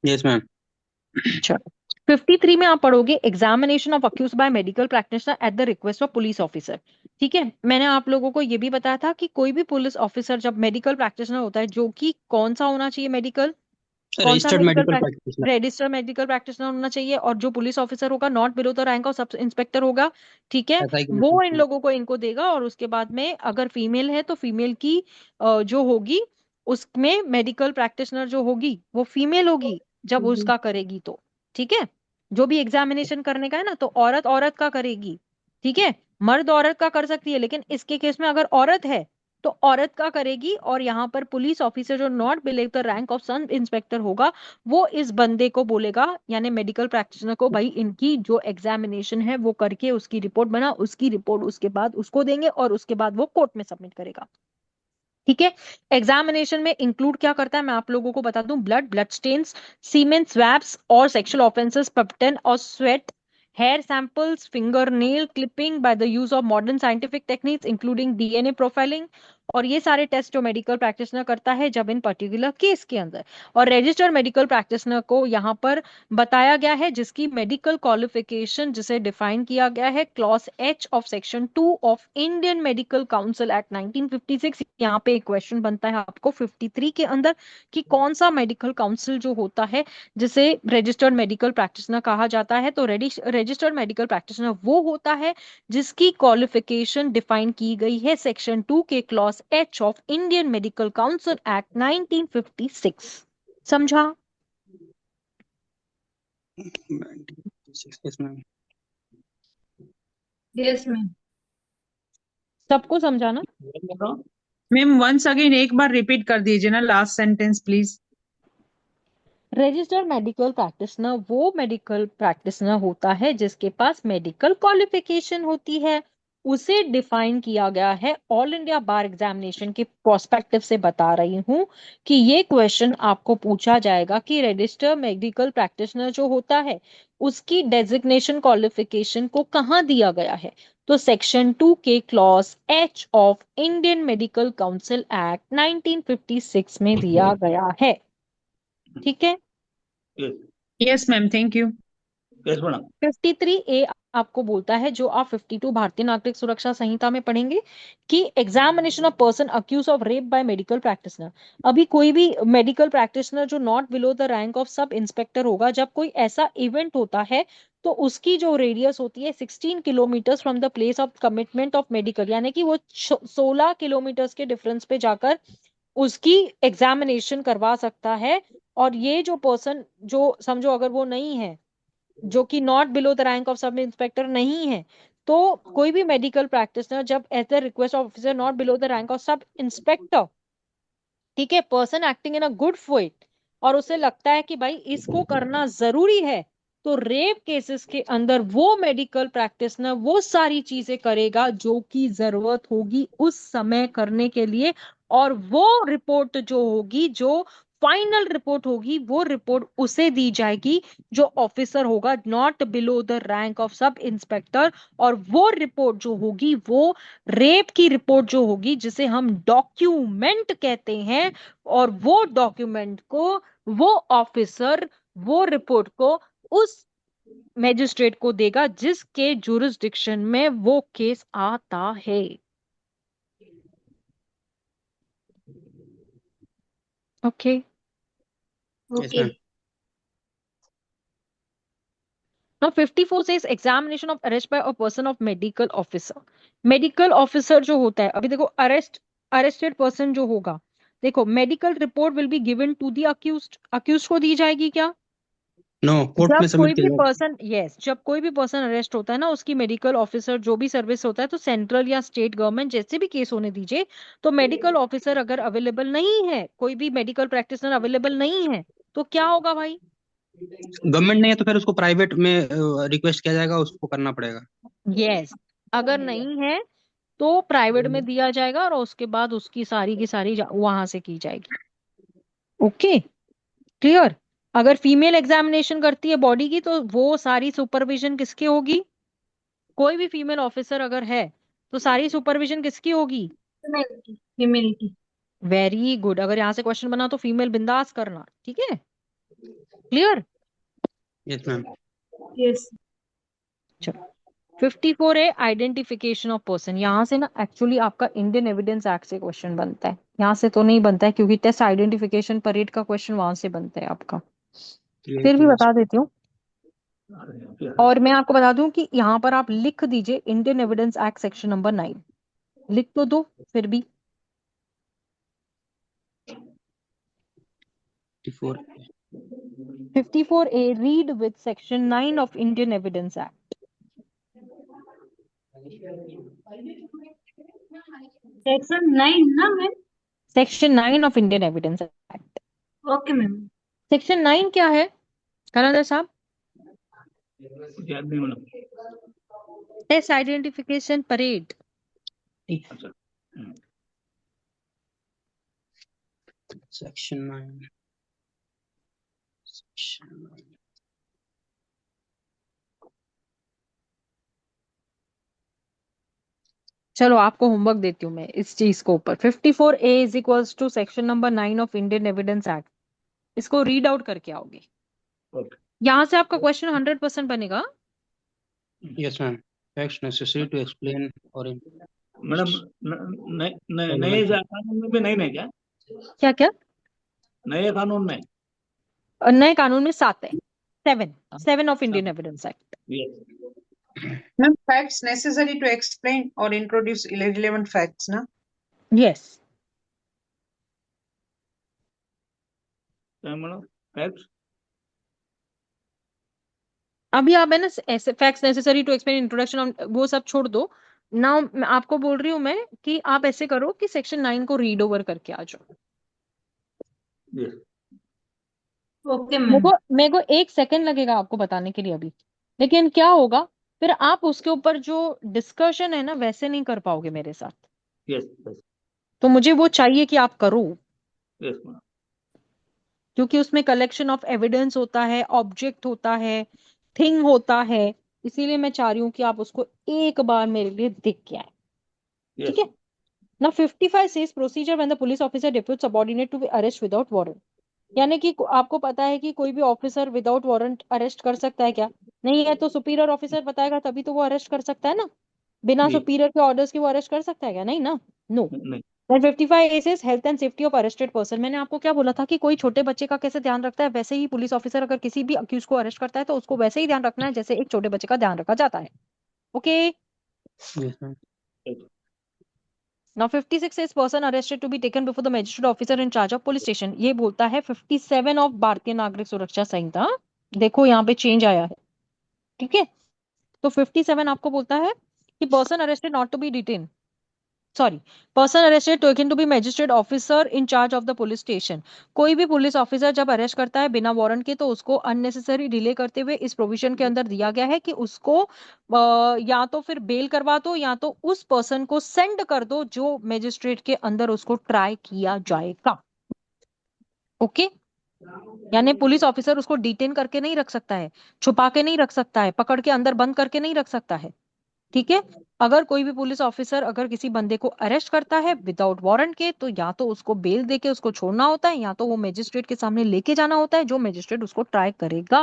Yes ma'am. चलो, 53 में आप पढ़ोगे examination of accuse by medical practitioner at the request of police officer. ठीक है, मैंने आप लोगों को ये भी बताया था कि कोई भी पुलिस ऑफिसर जब मेडिकल प्रैक्टिशनर होता है, जो कि कौन सा होना चाहिए मेडिकल, कौन सा registered medical medical practitioner. Registered medical practitioner होना चाहिए, और जो पुलिस ऑफिसर होगा not below the rank of sub inspector होगा। ठीक है, एसआई वो इन कमीशन। लोगों को इनको देगा, और उसके बाद में अगर फीमेल है तो फीमेल की जो होगी उसमें मेडिकल प्रैक्टिशनर जो होगी वो फीमेल होगी जब उसका करेगी तो। ठीक है, जो भी एग्जामिनेशन करने का है ना, तो औरत औरत का करेगी। ठीक है, मर्द औरत का कर सकती है, लेकिन इसके केस में अगर औरत है तो औरत का करेगी। और यहाँ पर पुलिस ऑफिसर जो not below the rank of sub inspector होगा, वो इस बंदे को बोलेगा, यानी मेडिकल प्रैक्टिशनर को, भाई इनकी जो एग्जामिनेशन है वो करके उसकी रिपोर्ट बना, उसकी रिपोर्ट उसके बाद उसको देंगे और उसके बाद वो कोर्ट में सबमिट करेगा। ठीक है, एग्जामिनेशन में इंक्लूड क्या करता है मैं आप लोगों को बता दूं, ब्लड स्टेन्स, सीमेन स्वैब्स और सेक्सुअल ऑफेंसेस, पपटन और sweat, hair samples, fingernail clipping by the use of modern scientific techniques including DNA profiling। और ये सारे टेस्ट जो मेडिकल प्रैक्टिशनर करता है जब इन पर्टिकुलर केस के अंदर। और रजिस्टर्ड मेडिकल प्रैक्टिशनर को यहाँ पर बताया गया है जिसकी मेडिकल क्वालिफिकेशन जिसे डिफाइन किया गया है clause H of section 2 of Indian medical council act 1956। यहाँ पे एक क्वेश्चन बनता है आपको 53 के अंदर कि कौन सा मेडिकल काउंसिल जो होता है जिसे रजिस्टर्ड मेडिकल प्रैक्टिशनर कहा जाता है। तो रजिस्टर्ड मेडिकल प्रैक्टिशनर वो होता है जिसकी क्वालिफिकेशन डिफाइन की गई है सेक्शन 2 के clause H of Indian medical council act 1956। समझा? Yes ma'am. Yes, ma'am. सबको समझा ना? मैम वंस अगेन एक बार रिपीट कर दीजिए ना last sentence please. Registered medical practitioner वो मेडिकल प्रैक्टिशनर होता है जिसके पास मेडिकल क्वालिफिकेशन होती है। उसे डिफाइन किया गया है ऑल इंडिया बार एग्जामिनेशन के प्रोस्पेक्टिव से बता रही हूं कि ये क्वेश्चन आपको पूछा जाएगा कि रजिस्टर्ड मेडिकल प्रैक्टिशनर जो होता है उसकी डेजिग्नेशन क्वालिफिकेशन को कहाँ दिया गया है। तो सेक्शन 2 के clause H of Indian medical council act 1956 में दिया गया है। ठीक है, yes yes ma'am, thank you. Yes madam. 53A आपको बोलता है जो आप 52 भारतीय नागरिक सुरक्षा संहिता में पढ़ेंगे कि examination of person accuse of rape by medical practitioner. अभी कोई भी मेडिकल प्रैक्टिशनर जो not below the rank of sub inspector होगा, जब कोई ऐसा इवेंट होता है तो उसकी जो रेडियस होती है 16 kilometre from the place of commitment of medical, यानी कि वो 16 किलोमीटर के डिफरेंस पे जाकर उसकी एग्जामिनेशन करवा सकता है। और ये जो पर्सन जो समझो अगर वो नहीं है, जो कि not below the rank of sub inspector नहीं है, तो कोई भी मेडिकल प्रैक्टिशनर जब as the request of officer not below the rank of sub inspector, ठीक है, person acting in a good faith, और उसे लगता है कि भाई इसको करना जरूरी है, तो रेप केसेस के अंदर वो मेडिकल प्रैक्टिशनर वो सारी चीजें करेगा जो कि जरूरत होगी उस समय करने के लिए। और वो रिपोर्ट जो होगी, जो फाइनल रिपोर्ट होगी, वो रिपोर्ट उसे दी जाएगी जो ऑफिसर होगा not below the rank of sub inspector. और वो रिपोर्ट जो होगी वो रेप की रिपोर्ट जो होगी जिसे हम डॉक्यूमेंट कहते हैं, और वो डॉक्यूमेंट को वो ऑफिसर वो रिपोर्ट को उस मैजिस्ट्रेट को देगा जिसके जुरिस्डिक्शन में वो केस आता है। Okay, yes Okay. Ma'am. Now 54 says examination of arrest by a person of medical officer. Medical officer जो होता है, अभी देखो अरेस्टेड पर्सन जो होगा, देखो medical report will be given to the accused. Accused को दी जाएगी क्या? नो, कोर्ट जब में कोई सबमिट भी किया जाएगा। पर्सन, यस, जब कोई भी पर्सन अरेस्ट होता है ना, उसकी मेडिकल ऑफिसर जो भी सर्विस होता है, तो सेंट्रल या स्टेट गवर्नमेंट जैसे भी केस होने दीजिए, तो मेडिकल ऑफिसर अगर अवेलेबल नहीं है, कोई भी मेडिकल प्रैक्टिशनर अवेलेबल नहीं है, तो क्या होगा भाई? गवर्नमेंट नहीं है तो फिर उसको प्राइवेट में रिक्वेस्ट किया जाएगा, उसको करना पड़ेगा। यस, अगर नहीं है तो प्राइवेट में दिया जाएगा और उसके बाद उसकी सारी की सारी वहां से की जाएगी। Okay, clear? अगर फीमेल एग्जामिनेशन करती है बॉडी की तो वो सारी सुपरविजन किसकी होगी? कोई भी फीमेल ऑफिसर अगर है तो सारी सुपरविजन किसकी होगी? Femininity. Femininity. Very good. अगर यहाँ से क्वेश्चन बना तो फीमेल बिंदास करना, ठीक है? क्लियर? Yes ma'am. Yes. चलो 54A आइडेंटिफिकेशन ऑफ पर्सन। यहाँ से ना एक्चुअली आपका इंडियन एविडेंस एक्ट से क्वेश्चन बनता है, यहाँ से तो नहीं बनता है क्योंकि टेस्ट आइडेंटिफिकेशन परेड का क्वेश्चन वहां से बनता है आपका। फिर भी बता देती हूँ, और मैं आपको बता दूं कि यहाँ पर आप लिख दीजिए Indian evidence act section number 9, लिख तो दो फिर भी। 54A read with section 9 of Indian Evidence Act. Section 9 ना ma'am? Section 9 of Indian Evidence Act. Okay ma'am. Section 9 क्या है कलंदर साहब? याद नहीं मैडम। Test identification parade. अच्छा। सेक्शन 9। सेक्शन 9। चलो आपको होमवर्क देती हूँ मैं इस चीज को ऊपर। 54A is equals to section number 9 of Indian evidence act. इसको रीड आउट करके आओगे, ओके। यहाँ से आपका क्वेश्चन 100% बनेगा। Yes ma'am. Facts necessary to explain और मैडम नए कानून में भी नहीं है क्या? क्या क्या? नए कानून में? नए कानून में 7 है, 7 of Indian evidence act. Yes. Ma'am, facts necessary to explain or introduce irrelevant facts, na? Yes. क्या मैडम? फैक्ट्स अभी आप है ना ऐसे facts necessary to explain introduction वो सब छोड़ दो ना। मैं आपको बोल रही हूँ मैं कि आप ऐसे करो कि सेक्शन 9 को रीड ओवर करके आ जाओ। यस। Okay ma'am. मेरे को 1 सेकंड लगेगा आपको बताने के लिए अभी, लेकिन क्या होगा फिर आप उसके ऊपर जो डिस्कशन है ना वैसे नहीं कर पाओगे मेरे साथ। यस यस तो मुझे वो चाहिए कि आप करो, यस मैडम। क्योंकि उसमें कलेक्शन ऑफ एविडेंस होता है, ऑब्जेक्ट होता है, थिंग होता है। इसीलिए मैं चाह रही हूँ कि आप उसको एक बार मेरे लिए देख के आए, ठीक यस। है ना? 55 says procedure when the police officer deputes subordinate to be arrest without warrant। यानी कि आपको पता है कि कोई भी ऑफिसर विदाउट वारंट अरेस्ट कर सकता है क्या? नहीं है तो सुपीरियर ऑफिसर बताएगा तभी तो वो अरेस्ट कर सकता है ना। बिना जी। सुपीरियर के ऑर्डर्स के वो अरेस्ट कर सकता है क्या? नहीं ना। नो। नहीं। 55 says health and safety of arrested person. मैंने आपको क्या बोला था कि कोई छोटे बच्चे का कैसे ध्यान रखता है, वैसे ही पुलिस ऑफिसर अगर किसी भी अक्यूज को अरेस्ट करता है तो उसको वैसे ही ध्यान रखना है जैसे एक छोटे बच्चे का ध्यान रखा जाता है। Okay. Yes ma'am. Now 56 says person arrested to be taken before the magistrate officer in charge of police station। ये बोलता है 57 ऑफ भारतीय नागरिक सुरक्षा संहिता। देखो यहाँ पे चेंज आया है, ठीक है? तो 57 आपको बोलता है कि person arrested not to be detain, sorry, person arrested taken to be magistrate officer in charge of the police station. कोई भी पुलिस ऑफिसर जब अरेस्ट करता है बिना वारंट के तो उसको अननेसेसरी डिले करते हुए इस प्रोविजन के अंदर दिया गया है कि उसको या तो फिर बेल करवा दो या तो उस पर्सन को सेंड कर दो जो मैजिस्ट्रेट के अंदर उसको ट्राई किया जाएगा। ओके। यानी पुलिस ऑफिसर उसको डिटेन करके नहीं रख सकता है, छुपा के नहीं रख सकता है, पकड़ के अंदर बंद करके नहीं रख सकता है, ठीक है? अगर कोई भी पुलिस ऑफिसर अगर किसी बंदे को अरेस्ट करता है विदाउट वारंट के तो या तो उसको बेल देके उसको छोड़ना होता है या तो वो मजिस्ट्रेट के सामने लेके जाना होता है जो मजिस्ट्रेट उसको ट्राई करेगा।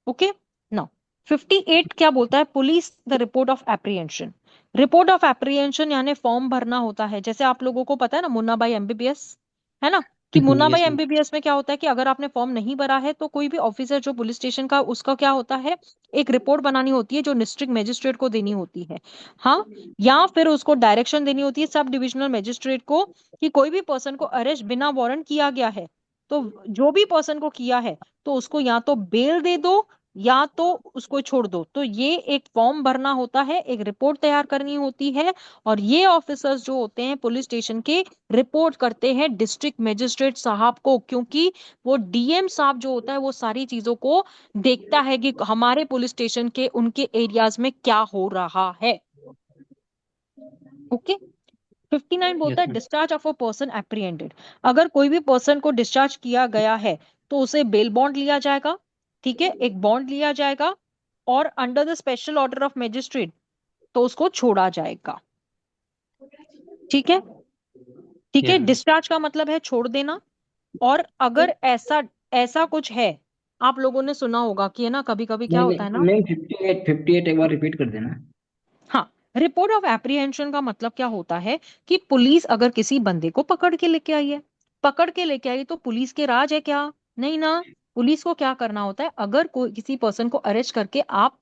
ओके। नाउ 58 क्या बोलता है? Police the report of apprehension. Report of apprehension यानी फॉर्म भरना होता है। जैसे आप लोगों को पता है ना मुन्ना भाई एमबीबीएस, है ना? कि मुन्ना भाई यस मैम। एमबीबीएस में क्या होता है कि अगर आपने फॉर्म नहीं भरा है तो कोई भी ऑफिसर जो पुलिस स्टेशन का उसका क्या होता है, एक रिपोर्ट बनानी होती है जो डिस्ट्रिक्ट मजिस्ट्रेट को देनी होती है। हाँ, या फिर उसको डायरेक्शन देनी होती है सब डिविजनल मजिस्ट्रेट को कि कोई भी पर्सन को अरेस्ट बिना वारंट किया गया है तो जो भी पर्सन को किया है तो उसको या तो बेल दे दो या तो उसको छोड़ दो। तो ये एक फॉर्म भरना होता है, एक रिपोर्ट तैयार करनी होती है, और ये ऑफिसर्स जो होते हैं पुलिस स्टेशन के रिपोर्ट करते हैं डिस्ट्रिक्ट मजिस्ट्रेट साहब को, क्योंकि वो डीएम साहब जो होता है वो सारी चीजों को देखता है कि हमारे पुलिस स्टेशन के उनके एरियाज में क्या हो रहा है। ओके। 59 बोलता है ma'am. Discharge of a person apprehended. अगर कोई भी पर्सन को डिस्चार्ज किया गया है तो उसे बेल बॉन्ड लिया जाएगा, ठीक है, एक बॉन्ड लिया जाएगा, और under the special order of magistrate तो उसको छोड़ा जाएगा। ठीक है, ठीक है। Yes, ma'am. डिस्चार्ज का मतलब है छोड़ देना। और अगर ऐसा ऐसा कुछ है, आप लोगों ने सुना होगा कि है ना, कभी कभी क्या नहीं होता है नहीं ना। मैम, 58 एक बार रिपीट कर देना। हाँ, रिपोर्ट ऑफ एप्रीहेंशन का मतलब क्या होता है कि पुलिस अगर किसी बंदे को पकड़ के लेके आई है, पकड़ के लेके आई, तो पुलिस के राज है क्या? नहीं ना। पुलिस को क्या करना होता है, अगर कोई किसी पर्सन को अरेस्ट करके आप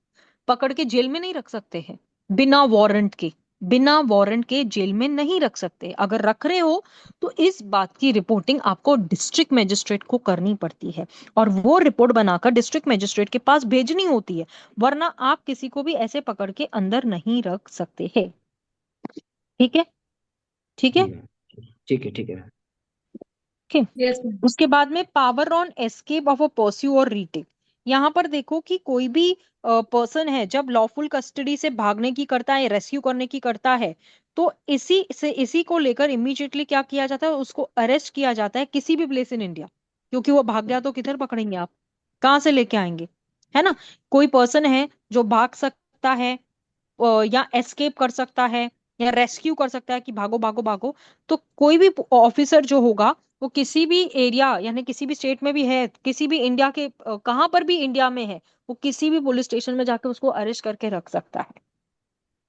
पकड़ के जेल में नहीं रख सकते हैं, बिना वारंट के, बिना वारंट के जेल में नहीं रख सकते। अगर रख रहे हो तो इस बात की रिपोर्टिंग आपको डिस्ट्रिक्ट मजिस्ट्रेट को करनी पड़ती है, और वो रिपोर्ट बनाकर डिस्ट्रिक्ट मजिस्ट्रेट के पास भेजनी होती है, वरना आप किसी को भी ऐसे पकड़ के अंदर नहीं रख सकते हैं। ठीक है, ठीक है, जी मैम, ठीक है, ठीक है मैम। ठीक। Yes ma'am. उसके बाद में power on escape of a pursue और रीटेक। यहां पर देखो कि कोई भी पर्सन है जब लॉफुल कस्टडी से भागने की करता है, रेस्क्यू करने की करता है, तो इसी को लेकर इमीडिएटली क्या किया जाता है, उसको अरेस्ट किया जाता है किसी भी प्लेस इन इंडिया। क्योंकि वो भाग गया तो किधर पकड़ेंगे आप, कहाँ से लेके आएंगे, है ना। कोई पर्सन है जो भाग सकता है, या एस्केप कर सकता है, या रेस्क्यू कर सकता है कि भागो भागो भागो, तो कोई भी ऑफिसर जो होगा वो किसी भी एरिया, यानी किसी भी स्टेट में भी है, किसी भी इंडिया के कहां पर भी इंडिया में है, वो किसी भी पुलिस स्टेशन में जाके उसको अरेस्ट करके रख सकता है,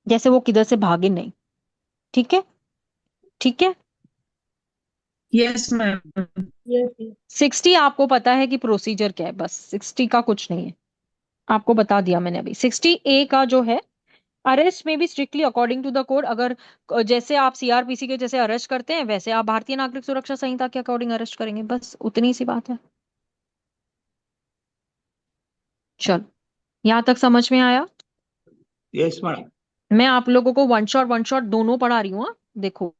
जैसे वो किधर से भागे नहीं। ठीक है, ठीक है। Yes ma'am. Yes yes. 60 आपको पता है कि प्रोसीजर क्या है, बस 60 का कुछ नहीं है, आपको बता दिया मैंने अभी। 60A का जो है, अरेस्ट में भी strictly according to the code. अगर जैसे आप सीआरपीसी के जैसे अरेस्ट करते हैं, वैसे आप भारतीय नागरिक सुरक्षा संहिता के अकॉर्डिंग अरेस्ट करेंगे, बस उतनी सी बात है। चलो, यहां तक समझ में आया? Yes madam. मैं आप लोगों को वन शॉट दोनों पढ़ा रही हूँ, हाँ? देखो,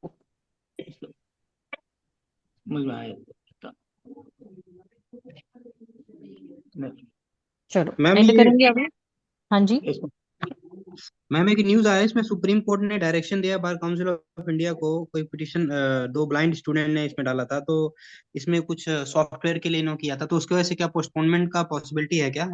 समझ में आया। चलो मैम एंड ये करेंगे अभी। हाँ जी। Yes ma'am. मैम एक न्यूज आया है, इसमें सुप्रीम कोर्ट ने डायरेक्शन दिया बार काउंसिल ऑफ इंडिया को, कोई पिटीशन दो ब्लाइंड स्टूडेंट ने इसमें डाला था, तो इसमें कुछ सॉफ्टवेयर के लिए इन्होंने किया था, तो उसकी वजह से क्या पोस्टपोनमेंट का पॉसिबिलिटी है क्या?